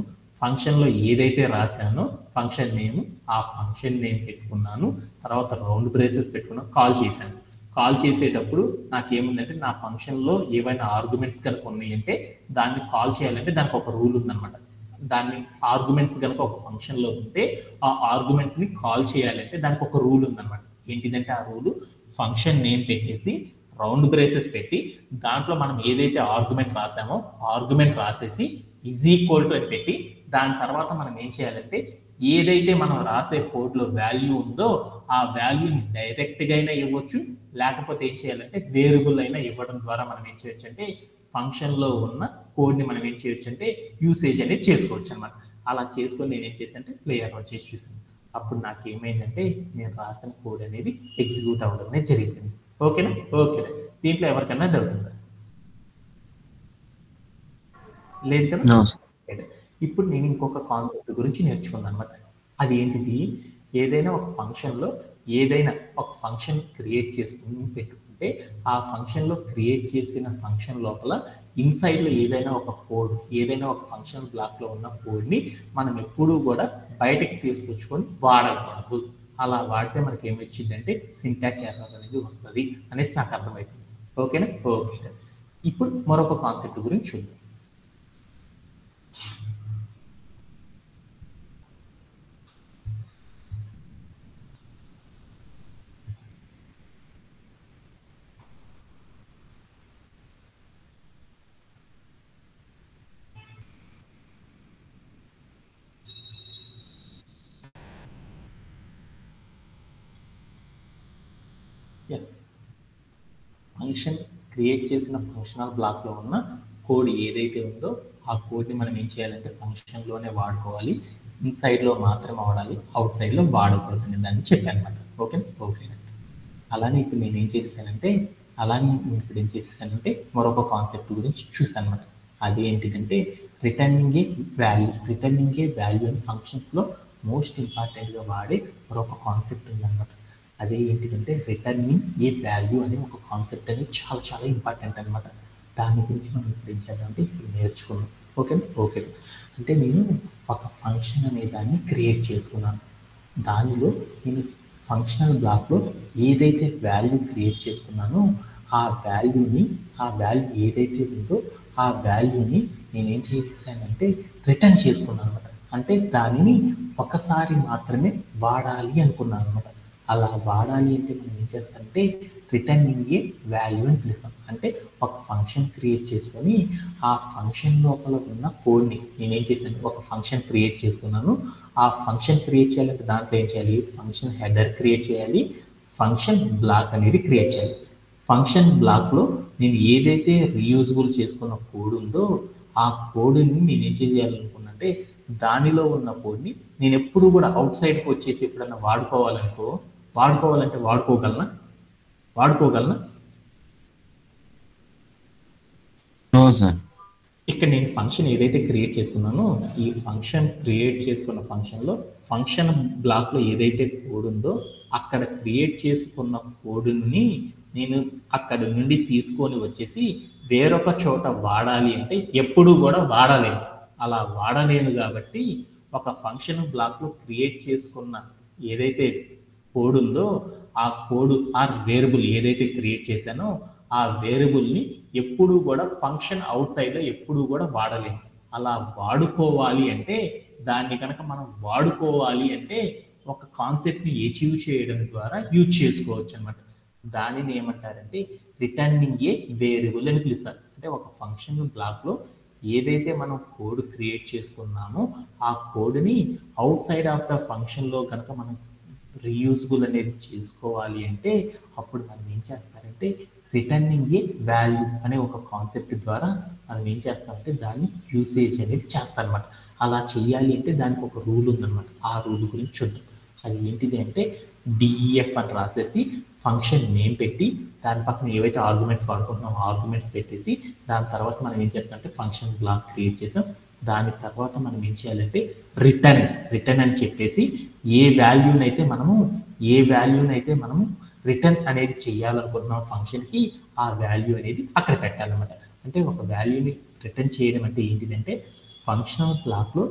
S1: ఫంక్షన్లో ఏదైతే రాశానో ఫంక్షన్ నేమ్, ఆ ఫంక్షన్ నేమ్ పెట్టుకున్నాను, తర్వాత రౌండ్ బ్రేసెస్ పెట్టుకున్నాను, కాల్ చేశాను. కాల్ చేసేటప్పుడు నాకేముందంటే నా ఫంక్షన్లో ఏవైనా ఆర్గ్యుమెంట్స్ కనుక ఉన్నాయంటే దాన్ని కాల్ చేయాలంటే దానికి ఒక రూల్ ఉందన్నమాట. దాన్ని ఆర్గ్యుమెంట్స్ కనుక ఒక ఫంక్షన్లో ఉంటే ఆ ఆర్గ్యుమెంట్స్ని కాల్ చేయాలంటే దానికి ఒక రూల్ ఉందన్నమాట. ఏంటిదంటే ఆ రూలు ఫంక్షన్ నేమ్ పెట్టేసి రౌండ్ బ్రేసెస్ పెట్టి దాంట్లో మనం ఏదైతే ఆర్గ్యుమెంట్ రాసామో ఆర్గ్యుమెంట్ రాసేసి ఈజ్ ఈక్వల్ టు అని పెట్టి దాని తర్వాత మనం ఏం చేయాలంటే ఏదైతే మనం రాసే కోడ్లో వాల్యూ ఉందో ఆ వాల్యూని డైరెక్ట్గా అయినా ఇవ్వచ్చు, లేకపోతే ఏం చేయాలంటే వేరియబుల్ అయినా ఇవ్వడం ద్వారా మనం ఏం చేయొచ్చు అంటే ఫంక్షన్లో ఉన్న కోడ్ని మనం ఏం చేయొచ్చు అంటే యూసేజ్ అనేది చేసుకోవచ్చు అనమాట. అలా చేసుకొని నేను ఏం చేశానంటే ప్లేయర్ వచ్చేసి చూసాను. అప్పుడు నాకు ఏమైందంటే నేను రాసిన కోడ్ అనేది ఎగ్జిక్యూట్ అవ్వడం అనేది జరిగింది. ఓకేనా? ఓకేనా? దీంట్లో ఎవరికైనా డౌట్ ఉందా? లేదు కదా? ఇప్పుడు నేను ఇంకొక కాన్సెప్ట్ గురించి నేర్చుకున్నాను అనమాట. అది ఏంటిది, ఏదైనా ఒక ఫంక్షన్లో ఏదైనా ఒక ఫంక్షన్ క్రియేట్ చేసుకుని పెట్టుకుంటే ఆ ఫంక్షన్లో క్రియేట్ చేసిన ఫంక్షన్ లోపల ఇన్సైడ్లో ఏదైనా ఒక కోడ్, ఏదైనా ఒక ఫంక్షన్ బ్లాక్లో ఉన్న కోడ్ని మనం ఎప్పుడూ కూడా బయటకు తీసుకొచ్చుకొని వాడకూడదు. అలా వాడితే మనకి ఏమి వచ్చిందంటే సింటాక్స్ ఎర్రర్ అనేది వస్తుంది అనేసి నాకు అర్థమవుతుంది. ఓకేనా? ఓకే. ఇప్పుడు మరొక కాన్సెప్ట్ గురించి చూద్దాం. ఫంక్షన్ క్రియేట్ చేసిన ఫంక్షనల్ బ్లాక్లో ఉన్న కోడ్ ఏదైతే ఉందో ఆ కోడ్ని మనం ఏం చేయాలంటే ఫంక్షన్లోనే వాడుకోవాలి. ఇన్సైడ్లో మాత్రమే వాడాలి, అవుట్ సైడ్లో వాడకూడదు దాన్ని చెప్పాను అనమాట. Okay okay. అలానే ఇప్పుడు నేను ఏం చేశానంటే ఇప్పుడు ఏం చేశానంటే మరొక కాన్సెప్ట్ గురించి చూసాను అనమాట. అది ఏంటిదంటే రిటర్నింగ్ ఏ వాల్యూ అని ఫంక్షన్స్లో మోస్ట్ ఇంపార్టెంట్గా వాడే మరొక కాన్సెప్ట్ ఉందన్నమాట. అదే ఏంటిదంటే రిటర్నింగ్ ఏ వాల్యూ అనే ఒక కాన్సెప్ట్ అనేది చాలా చాలా ఇంపార్టెంట్ అనమాట. దాని గురించి మనం ఇప్పుడు ఏం చేద్దామంటే ఇప్పుడు నేర్చుకున్నాం. ఓకే. అంటే నేను ఒక ఫంక్షన్ అనే దాన్ని క్రియేట్ చేసుకున్నాను. దానిలో నేను ఫంక్షనల్ బ్లాక్లో ఏదైతే వాల్యూ క్రియేట్ చేసుకున్నానో ఆ వాల్యూ ఏదైతే ఉందో ఆ వాల్యూని నేనేం చేశానంటే రిటర్న్ చేసుకున్నాను అనమాట. అంటే దానిని ఒకసారి మాత్రమే వాడాలి అనుకున్నాను అనమాట. అలా వాడాలి అంటే మనం ఏం చేస్తామంటే రిటర్నింగ్ ఏ వాల్యూ అని పిలుస్తాం. అంటే ఒక ఫంక్షన్ క్రియేట్ చేసుకొని ఆ ఫంక్షన్ లోపల ఉన్న కోడ్ని నేనేం చేశాను, ఒక ఫంక్షన్ క్రియేట్ చేసుకున్నాను. ఆ ఫంక్షన్ క్రియేట్ చేయాలంటే దాంట్లో ఏం చేయాలి, ఫంక్షన్ హెడర్ క్రియేట్ చేయాలి, ఫంక్షన్ బ్లాక్ అనేది క్రియేట్ చేయాలి. ఫంక్షన్ బ్లాక్లో నేను ఏదైతే రీయూజబుల్ చేసుకున్న కోడ్ ఉందో ఆ కోడ్ని నేనేం చేయాలనుకున్నంటే దానిలో ఉన్న కోడ్ని నేను ఎప్పుడు కూడా అవుట్ సైడ్కి వచ్చేసి ఎప్పుడన్నా వాడుకోవాలంటే వాడుకోగలనా? ఇక్కడ నేను ఫంక్షన్ ఏదైతే క్రియేట్ చేసుకున్నానో ఈ ఫంక్షన్ క్రియేట్ చేసుకున్న ఫంక్షన్ బ్లాక్లో ఏదైతే కోడ్ ఉందో అక్కడ క్రియేట్ చేసుకున్న కోడ్ని నేను అక్కడ నుండి తీసుకొని వచ్చేసి వేరొక చోట వాడాలి అంటే ఎప్పుడు కూడా వాడలేను. అలా వాడలేను కాబట్టి ఒక ఫంక్షన్ బ్లాక్లో క్రియేట్ చేసుకున్న ఏదైతే కోడ్ ఉందో ఆ కోడ్ ఆర్ వేరియబుల్ ఏదైతే క్రియేట్ చేశానో ఆ వేరియబుల్ని ఎప్పుడు కూడా ఫంక్షన్ అవుట్ సైడ్లో ఎప్పుడు కూడా వాడలేము. అలా వాడుకోవాలి అంటే దాన్ని కనుక మనం వాడుకోవాలి అంటే ఒక కాన్సెప్ట్ని అచీవ్ చేయడం ద్వారా యూజ్ చేసుకోవచ్చు అనమాట. దానిని ఏమంటారంటే రిటర్నింగ్ ఏ వేరియబుల్ అని పిలుస్తారు. అంటే ఒక ఫంక్షన్ బ్లాక్లో ఏదైతే మనం కోడ్ క్రియేట్ చేసుకున్నామో ఆ కోడ్ని అవుట్ సైడ్ ఆఫ్ ద ఫంక్షన్లో కనుక మనం రీయూజబుల్ అనేది చేసుకోవాలి అంటే అప్పుడు మనం ఏం చేస్తారంటే రిటర్నింగ్ ఏ వాల్యూ అనే ఒక కాన్సెప్ట్ ద్వారా మనం ఏం చేస్తామంటే దాన్ని యూసేజ్ అనేది చేస్తారనమాట. అలా చేయాలి అంటే దానికి ఒక రూల్ ఉందన్నమాట. ఆ రూల్ గురించి చూద్దాం. అది ఏంటిది అంటే డిఈఎఫ్ అని రాసేసి ఫంక్షన్ నేమ్ పెట్టి దాని పక్కన ఏవైతే ఆర్గ్యుమెంట్స్ వాడుకుంటున్నామో ఆర్గ్యుమెంట్స్ పెట్టేసి దాని తర్వాత మనం ఏం చేస్తామంటే ఫంక్షన్ బ్లాక్ క్రియేట్ చేసాం. దాని తర్వాత మనం ఏం చేయాలంటే రిటర్న్ అని చెప్పేసి ఏ వాల్యూనైతే మనము రిటర్న్ అనేది చేయాలనుకుంటున్నాం ఫంక్షన్కి ఆ వాల్యూ అనేది అక్కడ పెట్టాలన్నమాట. అంటే ఒక వాల్యూని రిటర్న్ చేయడం అంటే ఏంటిదంటే ఫంక్షనల్ బ్లాక్లో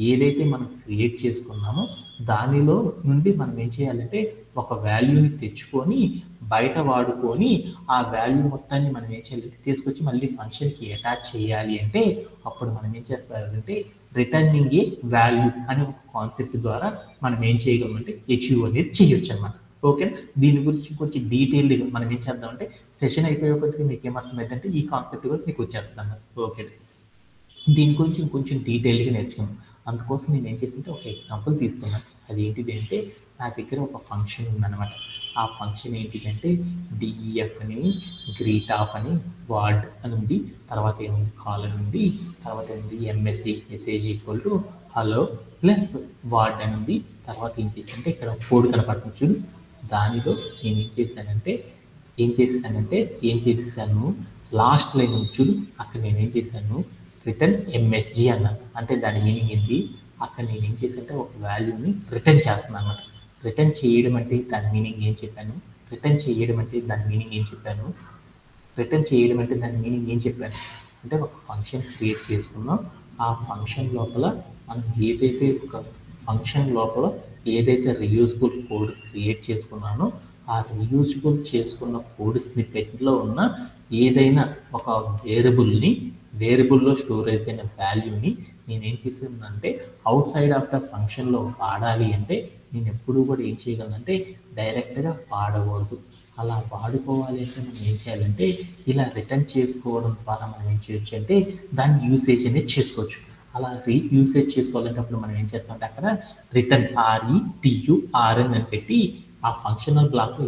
S1: ఏదైతే మనం క్రియేట్ చేసుకున్నామో దానిలో నుండి మనం ఏం చేయాలంటే ఒక వాల్యూని తెచ్చుకొని బయట వాడుకొని ఆ వాల్యూ మొత్తాన్ని మనం ఏం చేయాలి తీసుకొచ్చి మళ్ళీ ఫంక్షన్కి అటాచ్ చేయాలి అంటే అప్పుడు మనం ఏం చేస్తారంటే రిటర్నింగ్ ఏ వాల్యూ అనే ఒక కాన్సెప్ట్ ద్వారా మనం ఏం చేయగలమంటే అచీవ్ అనేది చేయొచ్చు అనమాట. ఓకే. దీని గురించి కొంచెం డీటెయిల్డ్గా మనం ఏం చేద్దామంటే సెషన్ అయిపోయే కొద్దిగా మీకు ఏమర్థమైందంటే ఈ కాన్సెప్ట్ కూడా మీకు వచ్చేస్తాను. ఓకే. దీని గురించి ఇంకొంచెం డీటెయిల్గా నేర్చుకున్నాను. అందుకోసం నేను ఏం చేస్తుంటే ఒక ఎగ్జాంపుల్ తీసుకున్నాను. అది ఏంటిది అంటే నా దగ్గర ఒక ఫంక్షన్ ఉందన్నమాట. ఆ ఫంక్షన్ ఏంటిదంటే డిఈఎఫ్ అని గ్రీట్ ఆఫ్ అని వార్డ్ అని ఉంది, తర్వాత ఏముంది కాల్ అని ఉంది, తర్వాత ఏముంది MSc message equal to hello plus ward అని ఉంది. తర్వాత ఏం చేశానంటే ఇక్కడ కోడ్ కనపడుతుంది చూడు, దానిలో నేను ఏం చేసేసాను లాస్ట్ లైన్ ఉంది చూడు, అక్కడ నేను ఏం చేశాను రిటర్న్ ఎంఎస్జి అన్నాను. అంటే దాని మీనింగ్ ఏంటి, అక్కడ నేను ఏం చేశానంటే ఒక వాల్యూని రిటర్న్ చేస్తున్నాను అనమాట. రిటర్న్ చేయడం అంటే దాని మీనింగ్ ఏం చెప్పాను అంటే ఒక ఫంక్షన్ క్రియేట్ చేసుకున్నాం. ఆ ఫంక్షన్ లోపల మనం ఏదైతే రీయూజబుల్ కోడ్ క్రియేట్ చేసుకున్నానో ఆ రీయూజబుల్ చేసుకున్న కోడ్ స్నిప్పెట్లో ఉన్న ఏదైనా ఒక వేరియబుల్లో స్టోరేజ్ అయిన వాల్యూని నేనేం చేసానంటే అవుట్ సైడ్ ఆఫ్ ద ఫంక్షన్లో వాడాలి అంటే నేను ఎప్పుడూ కూడా ఏం చేయగలనంటే డైరెక్ట్గా వాడకూడదు. అలా వాడుకోవాలి అంటే మనం ఏం చేయాలంటే ఇలా రిటర్న్ చేసుకోవడం ద్వారా మనం ఏం చేయొచ్చు అంటే దాన్ని యూసేజ్ అనేది చేసుకోవచ్చు. అలా యూసేజ్ చేసుకోవాలంటే అప్పుడు మనం ఏం చేస్తామంటే అక్కడ రిటర్న్ RETURN అని పెట్టి ఆ ఫంక్షనల్ బ్లాక్లో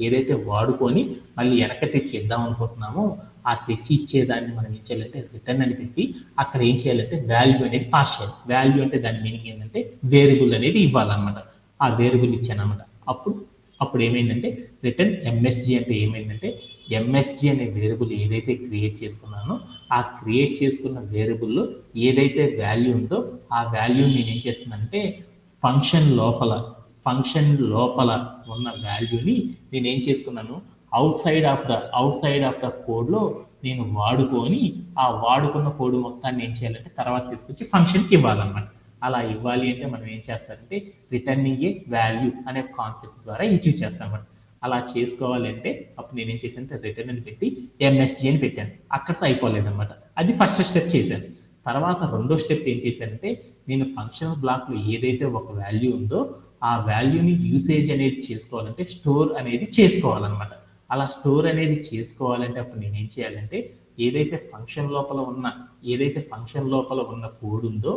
S1: ఏదైతే వాడుకొని మళ్ళీ వెనక తెచ్చి ఇద్దాం అనుకుంటున్నామో ఆ తెచ్చి ఇచ్చేదాన్ని మనం ఏం చేయాలంటే రిటర్న్ అని పెట్టి అక్కడ ఏం చేయాలంటే వాల్యూ అనేది పాస్ చేయాలి. వాల్యూ అంటే దాని మీనింగ్ ఏంటంటే వేరియబుల్ అనేది ఇవ్వాలన్నమాట. ఆ వేరియబుల్ ఇచ్చానమాట. అప్పుడు ఏమైందంటే రిటర్న్ MSG అంటే ఏమైందంటే MSG అనే వేరియబుల్ ఏదైతే క్రియేట్ చేసుకున్నానో ఆ క్రియేట్ చేసుకున్న వేరియబుల్లో ఏదైతే వాల్యూ ఉందో ఆ వాల్యూ నేను ఏం చేస్తున్నానంటే ఫంక్షన్ లోపల ఉన్న వాల్యూని నేను ఏం చేసుకున్నాను అవుట్ సైడ్ ఆఫ్ ద కోడ్లో నేను వాడుకొని ఆ వాడుకున్న కోడ్ మొత్తాన్ని ఏం చేయాలంటే తర్వాత తీసుకొచ్చి ఫంక్షన్కి ఇవ్వాలన్నమాట. అలా ఇవ్వాలి అంటే మనం ఏం చేస్తారంటే రిటర్నింగ్ ఏ వాల్యూ అనే కాన్సెప్ట్ ద్వారా అచీవ్ చేస్తాం. అలా చేసుకోవాలి అంటే అప్పుడు నేను ఏం చేశానంటే రిటర్న్ అని పెట్టి MSG అని పెట్టాను. అక్కడితో అయిపోలేదన్నమాట. అది ఫస్ట్ స్టెప్ చేశాను. తర్వాత రెండో స్టెప్ ఏం చేశానంటే నేను ఫంక్షనల్ బ్లాక్లో ఏదైతే ఒక వాల్యూ ఉందో ఆ వాల్యూని యూసేజ్ అనేది చేసుకోవాలంటే స్టోర్ అనేది చేసుకోవాలన్నమాట. అలా స్టోర్ అనేది చేసుకోవాలంటే అప్పుడు నేను ఏం చేయాలంటే ఏదైతే ఫంక్షన్ లోపల ఉన్న కోడ్ ఉందో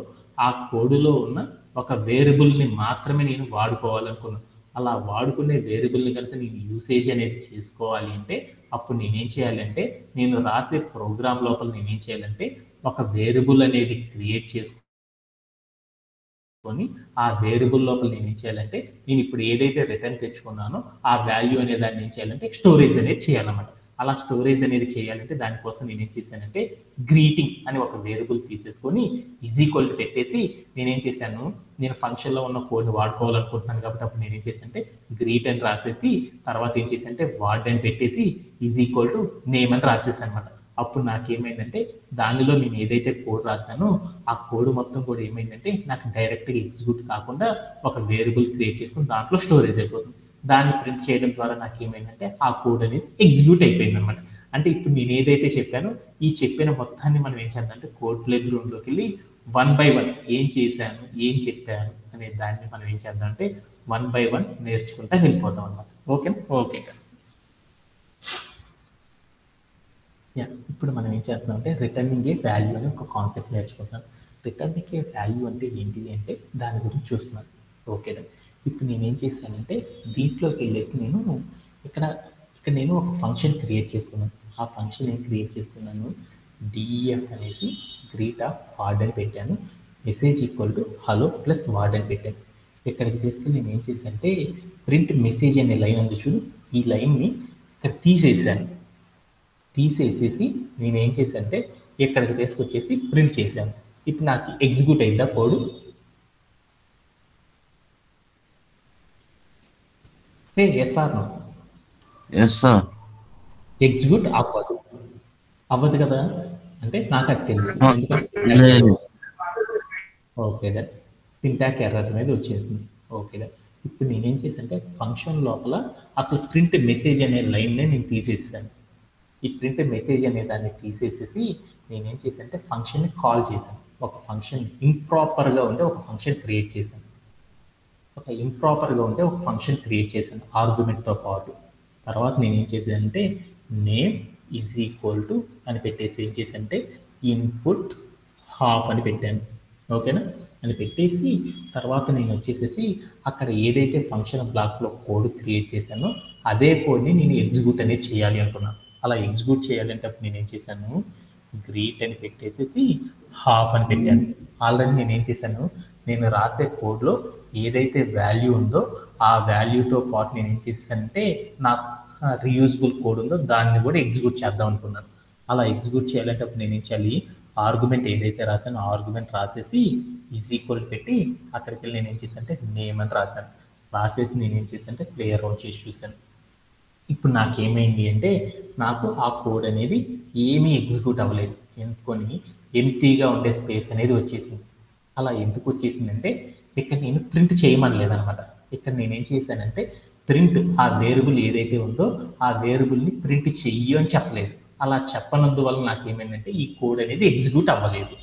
S1: ఆ కోడ్లో ఉన్న ఒక వేరియబుల్ని మాత్రమే నేను వాడుకోవాలనుకున్నాను. అలా వాడుకునే వేరియబుల్ని కనుక నేను యూసేజ్ అనేది చేసుకోవాలి అంటే అప్పుడు నేనేం చేయాలంటే నేను రాసే ప్రోగ్రామ్ లోపల నేనేం చేయాలంటే ఒక వేరియబుల్ అనేది క్రియేట్ చేసుకొని ఆ వేరియబుల్ లోపల నేను ఏం చేయాలంటే నేను ఇప్పుడు ఏదైతే రిటర్న్ తెచ్చుకున్నానో ఆ వాల్యూ అనే దాన్ని ఏం చేయాలంటే స్టోరేజ్ అనేది చేయాలన్నమాట. అలా స్టోరేజ్ అనేది చేయాలంటే దానికోసం నేనేం చేశానంటే గ్రీటింగ్ అని ఒక వేరియబుల్ తీసేసుకొని ఈక్వల్ పెట్టేసి నేనేం చేశాను నేను ఫంక్షన్లో ఉన్న కోడ్ని వాడుకోవాలనుకుంటున్నాను కాబట్టి అప్పుడు నేనేం చేశానంటే గ్రీట్ అని రాసేసి తర్వాత ఏం చేశానంటే వార్డ్ అని పెట్టేసి ఈక్వల్ టు నేమ్ అని రాసేసాను అనమాట. అప్పుడు నాకేమైందంటే దానిలో నేను ఏదైతే కోడ్ రాశానో ఆ కోడ్ మొత్తం కూడా ఏమైందంటే నాకు డైరెక్ట్గా ఎగ్జిక్యూట్ కాకుండా ఒక వేరియబుల్ క్రియేట్ చేసుకుని దాంట్లో స్టోరేజ్ అయిపోతుంది. దాన్ని ప్రింట్ చేయడం ద్వారా నాకు ఏమైందంటే ఆ కోడ్ అనేది ఎగ్జిక్యూట్ అయిపోయింది అనమాట. అంటే ఇప్పుడు నేను ఏదైతే చెప్పానో ఈ చెప్పిన మొత్తాన్ని మనం ఏం చేద్దామంటే కోడ్ ప్లే గ్రౌండ్లోకి వెళ్ళి 1 by 1 ఏం చేశాను ఏం చెప్పాను అనే దాన్ని మనం ఏం చేద్దామంటే 1 by 1 నేర్చుకుంటా వెళ్ళిపోతాం అనమాట. ఓకేనా? ఓకే. ఇప్పుడు మనం ఏం చేస్తున్నామంటే రిటర్నింగ్ ఏ వాల్యూ అని ఒక కాన్సెప్ట్ నేర్చుకుంటున్నాం. రిటర్నింగ్ ఏ వాల్యూ అంటే ఏంటిది అంటే దాని గురించి చూస్తున్నాను. ఓకేనా? ఇప్పుడు నేను ఏం చేశానంటే దీంట్లోకి వెళ్ళేసి ఇక్కడ నేను ఒక ఫంక్షన్ క్రియేట్ చేసుకున్నాను. ఆ ఫంక్షన్ ఏం క్రియేట్ చేసుకున్నాను DEF అనేసి గ్రీట్ ఆఫ్ వార్డ్ అని పెట్టాను. Message equal to hello plus ward అని పెట్టాను. ఇక్కడికి తీసుకెళ్ళి నేను ఏం చేశానంటే ప్రింట్ మెసేజ్ అనే లైన్ ఉంది చూడు, ఈ లైన్ని ఇక్కడ తీసేసేసి నేను ఏం చేశానంటే ఇక్కడికి తీసుకొచ్చేసి ప్రింట్ చేశాను. ఇప్పుడు నాకు ఎగ్జిక్యూట్ అయిందా code? Yes or no?
S2: Yes sir.
S1: Execute అవ్వదు కదా, అంటే నాకు అది తెలుసు. ఓకే దా సింటాక్ ఎర్రర్ అనేది వచ్చేసింది. ఓకే దా ఇప్పుడు నేనేం చేశానంటే ఫంక్షన్ లోపల అసలు ప్రింట్ మెసేజ్ అనే లైన్నే నేను తీసేసాను. ఈ ప్రింట్ మెసేజ్ అనే దాన్ని తీసేసేసి నేనేం చేశానంటే ఫంక్షన్ని కాల్ చేశాను. ఒక ఫంక్షన్ ఇంప్రాపర్గా ఉంటే ఒక ఫంక్షన్ క్రియేట్ చేశాను. ఆర్గ్యుమెంట్తో పాటు. తర్వాత నేను ఏం చేశానంటే నేమ్ ఈజ్ ఈక్వల్ టు అని పెట్టేసి ఏం చేశానంటే ఇన్పుట్ హాఫ్ అని పెట్టాను. ఓకేనా? అని పెట్టేసి తర్వాత నేను వచ్చేసేసి అక్కడ ఏదైతే ఫంక్షన్ బ్లాక్లో కోడ్ క్రియేట్ చేశానో అదే కోడ్ని నేను ఎగ్జిక్యూట్ అనేది చేయాలి అనుకున్నాను. అలా ఎగ్జిక్యూట్ చేయాలంటే అప్పుడు నేను ఏం చేశాను గ్రీట్ అని పెట్టేసేసి హాఫ్ అని పెట్టాను. ఆల్రెడీ నేను ఏం చేశాను నేను రాసే కోడ్లో ఏదైతే వాల్యూ ఉందో ఆ వాల్యూతో పాటు నేను ఏం చేశానంటే నా రీయూజబుల్ కోడ్ ఉందో దాన్ని కూడా ఎగ్జిక్యూట్ చేద్దాం అనుకున్నాను. అలా ఎగ్జిక్యూట్ చేయాలంటే అప్పుడు నేను ఏం చేయాలి ఆర్గ్యుమెంట్ ఏదైతే రాసానో ఆర్గ్యుమెంట్ రాసేసి ఈజ్ ఈక్వల్ పెట్టి అక్కడికి వెళ్ళి నేను ఏం చేశానంటే నేమ్ అని రాసేసి నేను ఏం చేశానంటే ప్లేయర్ అవుట్ చేసి చూశాను. ఇప్పుడు నాకేమైంది అంటే నాకు ఆ కోడ్ అనేది ఏమీ ఎగ్జిక్యూట్ అవ్వలేదు. ఎందుకొని ఎంప్టీగా ఉండే స్పేస్ అనేది వచ్చేసింది. అలా ఎందుకు వచ్చేసిందంటే ఇక్కడ నేను ప్రింట్ చేయమని లేదనమాట. ఇక్కడ నేనేం చేశానంటే ప్రింట్ ఆ వేరియబుల్ ఏదైతే ఉందో ఆ వేరియబుల్ని ప్రింట్ చెయ్యి అని చెప్పలేదు. అలా చెప్పనందువల్ల నాకేమైందంటే ఈ కోడ్ అనేది ఎగ్జిక్యూట్ అవ్వలేదు.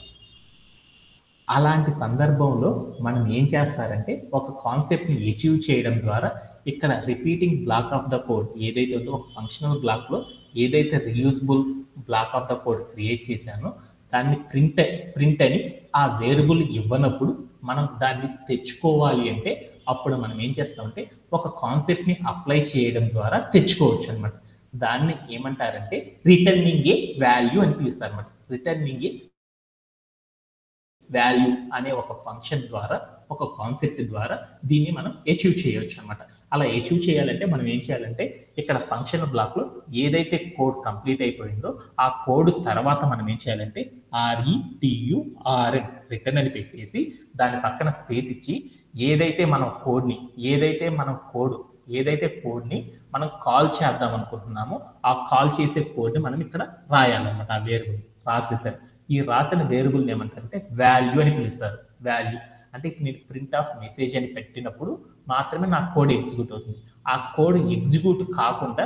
S1: అలాంటి సందర్భంలో మనం ఏం చేస్తారంటే ఒక కాన్సెప్ట్ని అచీవ్ చేయడం ద్వారా ఇక్కడ repeating block of the code ఏదైతే ఉందో ఒక ఫంక్షనల్ బ్లాక్లో ఏదైతే reusable black of the code create చేశానో దాన్ని ప్రింట్ అని ఆ వేరియబుల్ ఇవ్వనప్పుడు మనం దాన్ని తెచ్చుకోవాలి అంటే అప్పుడు మనం ఏం చేస్తామంటే ఒక కాన్సెప్ట్ని అప్లై చేయడం ద్వారా తెచ్చుకోవచ్చు అనమాట. దాన్ని ఏమంటారంటే రిటర్నింగ్ ఏ వాల్యూ అని పిలుస్తారు అనమాట. రిటర్నింగ్ ఏ వాల్యూ అనే ఒక ఫంక్షన్ ద్వారా ఒక కాన్సెప్ట్ ద్వారా దీన్ని మనం అచీవ్ చేయవచ్చు అనమాట. అలా అచీవ్ చేయాలంటే మనం ఏం చేయాలంటే ఇక్కడ ఫంక్షన్ బ్లాక్లో ఏదైతే కోడ్ కంప్లీట్ అయిపోయిందో ఆ కోడ్ తర్వాత మనం ఏం చేయాలంటే RETURN రిటర్న్ అని పెట్టేసి దాని పక్కన స్పేస్ ఇచ్చి ఏదైతే కోడ్ని మనం కాల్ చేద్దాం అనుకుంటున్నామో ఆ కాల్ చేసే కోడ్ని మనం ఇక్కడ రాయాలన్నమాట. ఆ వేరియబుల్ రాసేసారు. ఈ రాసిన వేరియబుల్ని ఏమంటారంటే వాల్యూ అని పిలుస్తారు. వాల్యూ అంటే ఇప్పుడు నేను ప్రింట్ ఆఫ్ మెసేజ్ అని పెట్టినప్పుడు మాత్రమే నా కోడ్ ఎగ్జిక్యూట్ అవుతుంది. ఆ కోడ్ ఎగ్జిక్యూట్ కాకుండా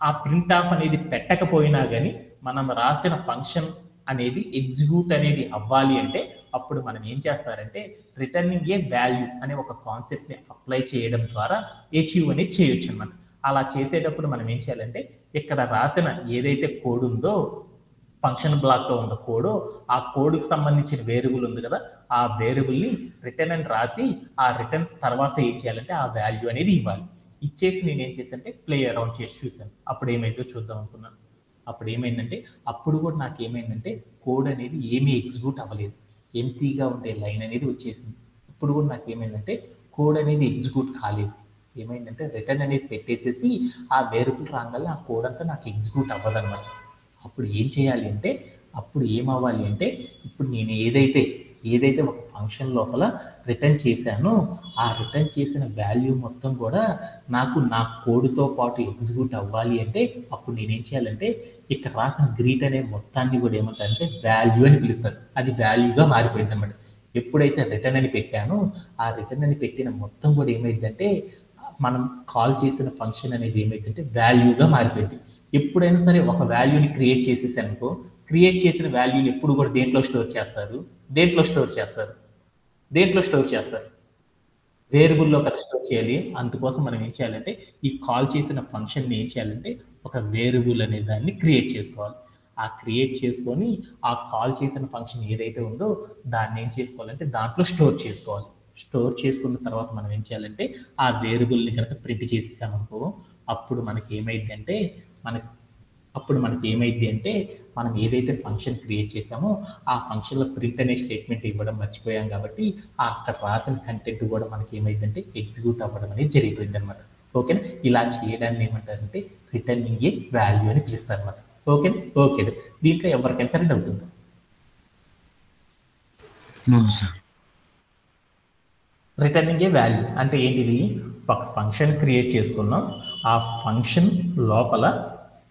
S1: ఆ ప్రింట్ ఆఫ్ అనేది పెట్టకపోయినా కానీ మనం రాసిన ఫంక్షన్ అనేది ఎగ్జిక్యూట్ అనేది అవ్వాలి అంటే అప్పుడు మనం ఏం చేస్తారంటే రిటర్నింగ్ ఏ వాల్యూ అనే ఒక కాన్సెప్ట్ని అప్లై చేయడం ద్వారా అచీవ్ అనేది చేయొచ్చు అనమాట. అలా చేసేటప్పుడు మనం ఏం చేయాలంటే ఇక్కడ రాసిన ఏదైతే కోడ్ ఉందో ఫంక్షన్ బ్లాక్లో ఉన్న కోడ్ ఆ కోడ్కి సంబంధించిన వేరియబుల్ ఉంది కదా ఆ వేరియబుల్ని రిటర్న్ అని రాసి ఆ రిటర్న్ తర్వాత ఏం చేయాలంటే ఆ వాల్యూ అనేది ఇవ్వాలి. ఇచ్చేసి నేను ఏం చేశానంటే ప్లే అరౌండ్ చేసి చూశాను. అప్పుడు ఏమైందో చూద్దాం అనుకున్నాను. అప్పుడు ఏమైందంటే అప్పుడు కూడా నాకు ఏమైందంటే కోడ్ అనేది ఏమీ ఎగ్జిక్యూట్ అవ్వలేదు. ఎంటీగా ఉండే లైన్ అనేది వచ్చేసింది. ఇప్పుడు కూడా నాకు ఏమైందంటే కోడ్ అనేది ఎగ్జిక్యూట్ కాలేదు. ఏమైందంటే రిటర్న్ అనేది పెట్టేసేసి ఆ వేరియబుల్ రాగానే ఆ కోడ్ అంతా నాకు ఎగ్జిక్యూట్ అవ్వదన్నమాట. అప్పుడు ఏం చేయాలి అంటే అప్పుడు ఏమవ్వాలి అంటే ఇప్పుడు నేను ఏదైతే ఒక ఫంక్షన్ లోపల రిటర్న్ చేశానో ఆ రిటర్న్ చేసిన వాల్యూ మొత్తం కూడా నాకు నా కోడ్తో పాటు ఎగ్జిక్యూట్ అవ్వాలి అంటే అప్పుడు నేనేం చేయాలంటే ఇక్కడ రాసిన గ్రీట్ అనే మొత్తాన్ని కూడా ఏమంటారంటే వాల్యూ అని పిలుస్తారు. అది వాల్యూగా మారిపోయింది అనమాట. ఎప్పుడైతే రిటర్న్ అని పెట్టానో ఆ రిటర్న్ అని పెట్టిన మొత్తం కూడా ఏమైందంటే మనం కాల్ చేసిన ఫంక్షన్ అనేది ఏమైందంటే వాల్యూగా మారిపోయింది. ఎప్పుడైనా సరే ఒక వాల్యూని క్రియేట్ చేసేసానుకో క్రియేట్ చేసిన వాల్యూని ఎప్పుడు కూడా దేంట్లో స్టోర్ చేస్తారు వేరియబుల్లో కదా స్టోర్ చేయాలి. అందుకోసం మనం ఏం చేయాలంటే ఈ కాల్ చేసిన ఫంక్షన్ని ఏం చేయాలంటే ఒక వేరియబుల్ అనే దాన్ని క్రియేట్ చేసుకోవాలి. ఆ క్రియేట్ చేసుకొని ఆ కాల్ చేసిన ఫంక్షన్ ఏదైతే ఉందో దాన్ని ఏం చేసుకోవాలంటే దాంట్లో స్టోర్ చేసుకోవాలి. స్టోర్ చేసుకున్న తర్వాత మనం ఏం చేయాలంటే ఆ వేరియబుల్ని కనుక ప్రింట్ చేసేసామనుకో అప్పుడు మనకి ఏమైంది అంటే మనం ఏదైతే ఫంక్షన్ క్రియేట్ చేసామో ఆ ఫంక్షన్లో ప్రింట్ అనే స్టేట్మెంట్ ఇవ్వడం మర్చిపోయాం కాబట్టి అక్కడ రాసిన కంటెంట్ కూడా మనకి ఏమైందంటే ఎగ్జిక్యూట్ అవ్వడం అనేది జరిగిపోయింది అనమాట. ఓకేనా? ఇలా చేయడాన్ని ఏమంటారంటే రిటర్నింగ్ ఏ వాల్యూ అని పిలుస్తారు అనమాట. ఓకేనా? ఓకే. దీంట్లో ఎవరికైనా సరే డౌట్ ఉందా? రిటర్నింగ్ ఏ వాల్యూ అంటే ఏంటిది? ఒక ఫంక్షన్ క్రియేట్ చేసుకున్నాం. ఆ ఫంక్షన్ లోపల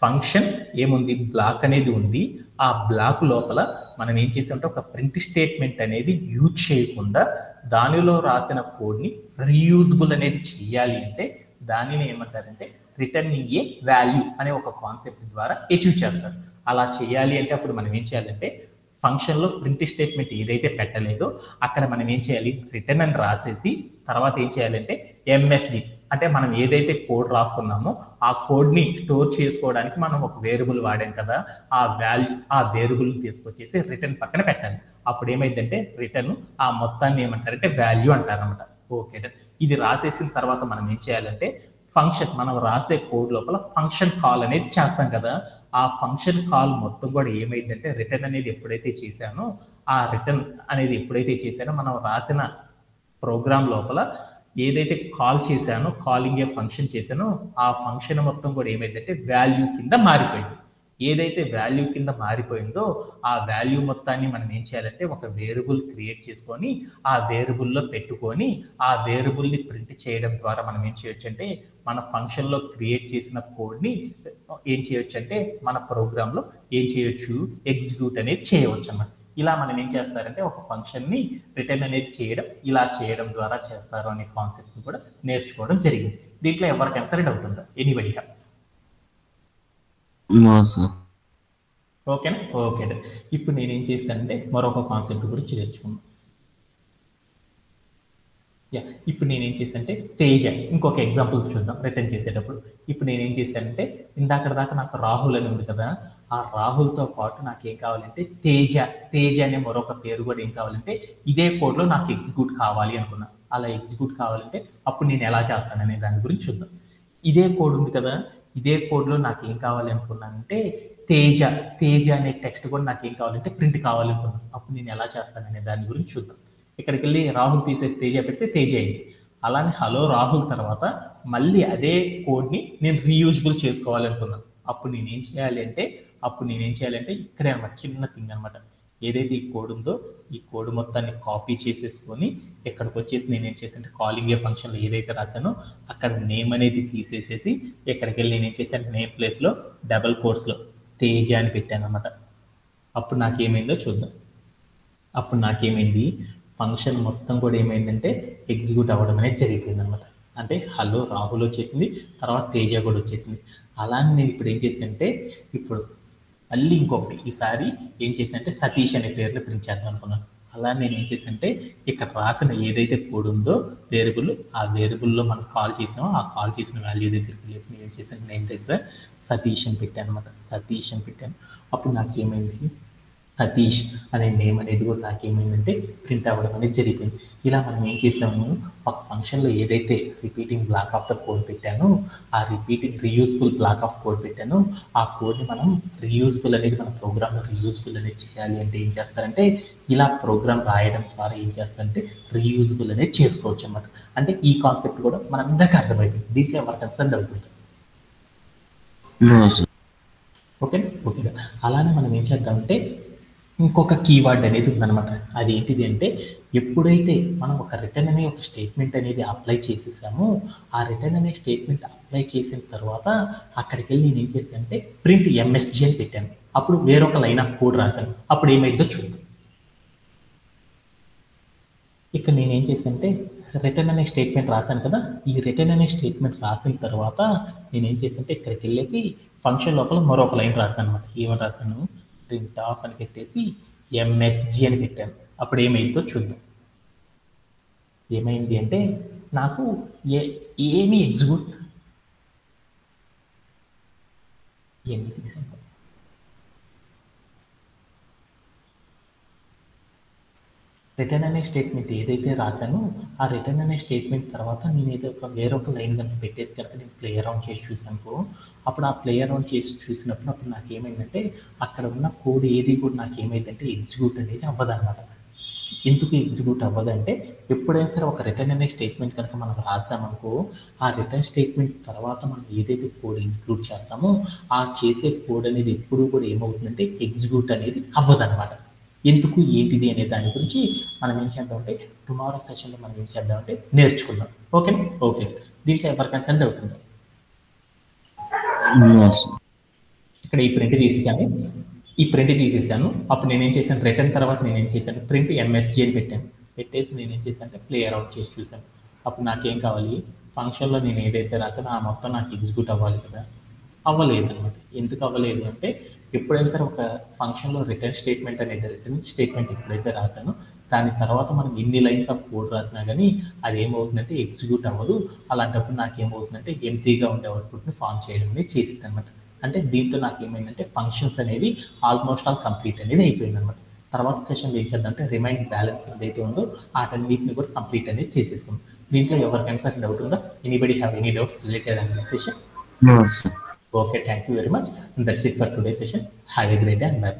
S1: ఫంక్షన్ ఏముంది? బ్లాక్ అనేది ఉంది. ఆ బ్లాక్ లోపల మనం ఏం చేసామంటే ఒక ప్రింట్ స్టేట్మెంట్ అనేది యూజ్ చేయకుండా దానిలో రాసిన కోడ్ని రీయూజబుల్ అనేది చేయాలి అంటే దానిని ఏమంటారంటే రిటర్నింగ్ ఏ వాల్యూ అనే ఒక కాన్సెప్ట్ ద్వారా అచీవ్ చేస్తారు. అలా చేయాలి అంటే అప్పుడు మనం ఏం చేయాలంటే ఫంక్షన్లో ప్రింట్ స్టేట్మెంట్ ఏదైతే పెట్టలేదో అక్కడ మనం ఏం చేయాలి? రిటర్న్ అని రాసేసి తర్వాత ఏం చేయాలంటే ఎంఎస్డి అంటే మనం ఏదైతే కోడ్ రాసుకున్నామో ఆ కోడ్ని స్టోర్ చేసుకోవడానికి మనం ఒక వేరియబుల్ వాడాం కదా ఆ వేరియబుల్ని తీసుకొచ్చేసి రిటర్న్ పక్కన పెట్టాలి. అప్పుడు ఏమైందంటే రిటర్న్ ఆ మొత్తాన్ని ఏమంటారంటే వాల్యూ అంటారనమాట. ఓకే. ఇది రాసేసిన తర్వాత మనం ఏం చేయాలంటే ఫంక్షన్ మనం రాసే కోడ్ లోపల ఫంక్షన్ కాల్ అనేది చేస్తాం కదా ఆ ఫంక్షన్ కాల్ మొత్తం కూడా ఏమైందంటే రిటర్న్ అనేది ఎప్పుడైతే చేశానో ఆ రిటర్న్ అనేది ఎప్పుడైతే చేశానో మనం రాసిన ప్రోగ్రామ్ లోపల ఏదైతే కాల్ చేశానో కాలింగ్ ఏ ఫంక్షన్ చేశానో ఆ ఫంక్షన్ మొత్తం కూడా ఏమైందంటే వాల్యూ కింద మారిపోయింది. ఏదైతే వాల్యూ కింద మారిపోయిందో ఆ వాల్యూ మొత్తాన్ని మనం ఏం చేయాలంటే ఒక వేరియబుల్ క్రియేట్ చేసుకొని ఆ వేరియబుల్లో పెట్టుకొని ఆ వేరియబుల్ని ప్రింట్ చేయడం ద్వారా మనం ఏం చేయొచ్చు అంటే మన ఫంక్షన్లో క్రియేట్ చేసిన కోడ్ని ఏం చేయొచ్చు అంటే మన ప్రోగ్రాంలో ఏం చేయొచ్చు? ఎగ్జిక్యూట్ అనేది చేయవచ్చు అన్నమాట. ఇలా మనం ఏం చేస్తారంటే ఒక ఫంక్షన్ని రిటర్న్ అనేది చేయడం, ఇలా చేయడం ద్వారా చేస్తారు అనే కాన్సెప్ట్ని కూడా నేర్చుకోవడం జరిగింది. దీంట్లో ఎవరికైనా సరే డౌట్ ఉందా? Anybody have?
S2: No sir.
S1: ఓకేనా? ఓకే. ఇప్పుడు నేనేం చేశానంటే మరొక కాన్సెప్ట్ గురించి నేర్చుకున్నాను. ఇప్పుడు నేనేం చేశానంటే తేజ, ఇంకొక ఎగ్జాంపుల్ చూద్దాం రిటర్న్ చేసేటప్పుడు. ఇప్పుడు నేనేం చేశానంటే ఇందాక దాకా నాకు రాహుల్ అని ఉంది కదా, ఆ రాహుల్తో పాటు నాకు ఏం కావాలంటే తేజ అనే మరొక పేరు కూడా ఏం కావాలంటే ఇదే కోడ్లో నాకు ఎగ్జిక్యూట్ కావాలి అనుకున్నా. అలా ఎగ్జిక్యూట్ కావాలంటే అప్పుడు నేను ఎలా చేస్తాననే దాని గురించి చూద్దాం. ఇదే కోడ్ ఉంది కదా, ఇదే కోడ్లో నాకు ఏం కావాలి అనుకున్నానంటే తేజ అనే టెక్స్ట్ కూడా నాకు ఏం కావాలంటే ప్రింట్ కావాలనుకున్నాను. అప్పుడు నేను ఎలా చేస్తాననే దాని గురించి చూద్దాం. ఇక్కడికి వెళ్ళి రాహుల్ తీసేసి తేజ పెడితే తేజ అయింది. అలానే హలో రాహుల్ తర్వాత మళ్ళీ అదే కోడ్ని నేను రీయూజబుల్ చేసుకోవాలనుకున్నాను. అప్పుడు నేనేం చేయాలి అంటే ఇక్కడే అనమాట చిన్న థింగ్ అనమాట. ఏదైతే ఈ కోడ్ ఉందో ఈ కోడ్ మొత్తాన్ని కాపీ చేసేసుకొని ఇక్కడికి వచ్చేసి నేనేం చేశానంటే కాలింగ్ ఏ ఫంక్షన్లో ఏదైతే రాశానో అక్కడ నేమ్ అనేది తీసేసేసి ఇక్కడికి వెళ్ళి నేనేం చేశాను, నేమ్ ప్లేస్లో డబల్ కోట్స్లో తేజ అని పెట్టాను అనమాట. అప్పుడు నాకేమైందో చూద్దాం. అప్పుడు నాకేమైంది, ఫంక్షన్ మొత్తం కూడా ఏమైందంటే ఎగ్జిక్యూట్ అవ్వడం అనేది జరిగిపోయింది అనమాట. అంటే హలో రాహుల్ వచ్చేసింది, తర్వాత తేజ కూడా వచ్చేసింది. అలానే నేను ఇప్పుడు ఏం చేశానంటే ఇప్పుడు మళ్ళీ ఇంకొకటి ఈసారి ఏం చేశానంటే సతీష్ అనే పేరుని ప్రింట్ చేద్దాం అనుకున్నాను. అలా నేను ఏం చేశానంటే ఇక్కడ రాసిన ఏదైతే కోడ్ ఉందో వేరియబుల్, ఆ వేరియబుల్లో మనం కాల్ చేసామో ఆ కాల్ చేసిన వాల్యూ దగ్గరికి వెళ్ళేసి నేను ఏం చేశాను, నేమ్ దగ్గర సతీష్ అని పెట్టాను అనమాట. సతీష్ అని పెట్టాను. అప్పుడు నాకేమైంది, సతీష్ అనే నేమ్ అనేది కూడా నాకేమైందంటే ప్రింట్ అవ్వడం అనేది జరిగిపోయింది. ఇలా మనం ఏం చేసాము, ఒక ఫంక్షన్లో ఏదైతే repeating block of the code పెట్టానో ఆ రీయూజబుల్ బ్లాక్ ఆఫ్ కోడ్ పెట్టానో ఆ కోడ్ని మనం రీయూజబుల్ అనేది మన ప్రోగ్రామ్లో రీయూజబుల్ అనేది చేయాలి అంటే ఏం చేస్తారంటే ఇలా ప్రోగ్రామ్ రాయడం ద్వారా ఏం చేస్తారంటే రీయూజబుల్ అనేది చేసుకోవచ్చు అన్నమాట. అంటే ఈ కాన్సెప్ట్ కూడా మనం ఇందాక అర్థమైపోయింది. దీంట్లో ఎవరికైనా సరే డౌట్ ఉంటుంది. ఓకే. అలానే మనం ఏం చేద్దామంటే ఇంకొక కీవర్డ్ అనేది ఉందన్నమాట. అది ఏంటిది అంటే ఎప్పుడైతే మనం ఒక రిటర్న్ అనే ఒక స్టేట్మెంట్ అనేది అప్లై చేసేసామో ఆ రిటర్న్ అనే స్టేట్మెంట్ అప్లై చేసిన తర్వాత అక్కడికి వెళ్ళి నేను ఏం చేశానంటే ప్రింట్ ఎంఎస్జి అని పెట్టాను. అప్పుడు వేరొక లైన్ ఆఫ్ కోడ్ రాశాను. అప్పుడు ఏమైందో చూద్దాం. ఇక్కడ నేనేం చేశానంటే రిటర్న్ అనే స్టేట్మెంట్ రాశాను కదా, ఈ రిటర్న్ అనే స్టేట్మెంట్ రాసిన తర్వాత నేనేం చేశానంటే ఇక్కడికి వెళ్ళేసి ఫంక్షన్ లోపల మరొక లైన్ రాశాను అనమాట. ఏమని రాశాను, ప్రింట్ ఆఫ్ అని పెట్టేసి ఎంఎస్జి అని పెట్టాను. అప్పుడు ఏమైందో చూద్దాం. ఏమైంది అంటే నాకు ఏమి ఎగ్జిక్యూట్ రిటర్న్ అనే స్టేట్మెంట్ ఏదైతే రాశానో ఆ రిటర్న్ అనే స్టేట్మెంట్ తర్వాత నేను ఏదో వేరొక లైన్ కనుక పెట్టేసి కనుక నేను ప్లే అరౌండ్ చేసి చూసానుకో అప్పుడు ఆ ప్లే అరౌండ్ చేసి చూసినప్పుడు అప్పుడు నాకు ఏమైందంటే అక్కడ ఉన్న కోడ్ ఏది కూడా నాకు ఏమైందంటే ఎగ్జిక్యూట్ అనేది అవ్వదన్నమాట. ఎందుకు ఎగ్జిక్యూట్ అవ్వదంటే ఎప్పుడైనా సరే ఒక రిటర్న్ అనే స్టేట్మెంట్ కనుక మనం రాద్దామనుకో ఆ రిటర్న్ స్టేట్మెంట్ తర్వాత మనం ఏదైతే కోడ్ ఇంక్లూడ్ చేస్తామో ఆ చేసే కోడ్ అనేది ఎప్పుడు కూడా ఏమవుతుందంటే ఎగ్జిక్యూట్ అనేది అవ్వదన్నమాట. ఎందుకు ఏంటిది అనే దాని గురించి మనం ఏం చేద్దామంటే టుమారో సెషన్లో మనం ఏం చేద్దామంటే నేర్చుకుందాం. ఓకేనా? ఓకే. దీంట్లో ఎవరికైనా సరే డౌట్ ఉందా? ఇక్కడ ఈ ప్రింట్ తీసేసాను. అప్పుడు నేనేం చేశాను, రిటర్న్ తర్వాత నేనేం చేశాను, ప్రింట్ ఎంఎస్జి అని పెట్టాను. పెట్టేసి నేనేం చేశాను అంటే ప్లే అరౌండ్ చేసి చూశాను. అప్పుడు నాకేం కావాలి, ఫంక్షన్లో నేను ఏదైతే రాసానో ఆ మొత్తం నాకు ఎగ్జిక్యూట్ అవ్వాలి కదా, అవ్వలేదు అనమాట. ఎందుకు అవ్వలేదు అంటే ఎప్పుడైనా సరే ఒక ఫంక్షన్లో రిటర్న్ స్టేట్మెంట్ ఎప్పుడైతే రాసానో దాని తర్వాత మనం ఎన్ని లైన్స్ ఆఫ్ కోడ్ రాసినా కానీ అది ఏమవుతుందంటే ఎగ్జిక్యూట్ అవ్వదు. అలాంటప్పుడు నాకు ఏమవుతుందంటే ఎంప్టీగా ఉండే అవుట్పుట్ని ఫామ్ చేయడం అనేది చేసింది అనమాట. అంటే దీంతో నాకు ఏమైందంటే ఫంక్షన్స్ అనేది ఆల్మోస్ట్ ఆల్ కంప్లీట్ అనేది అయిపోయింది అనమాట. తర్వాత సెషన్లో ఏం చేద్దామంటే రిమైండ్ బ్యాలెన్స్ ఏదైతే ఉందో వాటన్నిటిని కూడా కంప్లీట్ అనేది చేసేసుకుందాం. దీంట్లో ఎవరికైనా సరే డౌట్ ఉందా? Anybody have any doubt related and this session? Okay, thank you very much. And that's it for today's session. Have a great day and bye.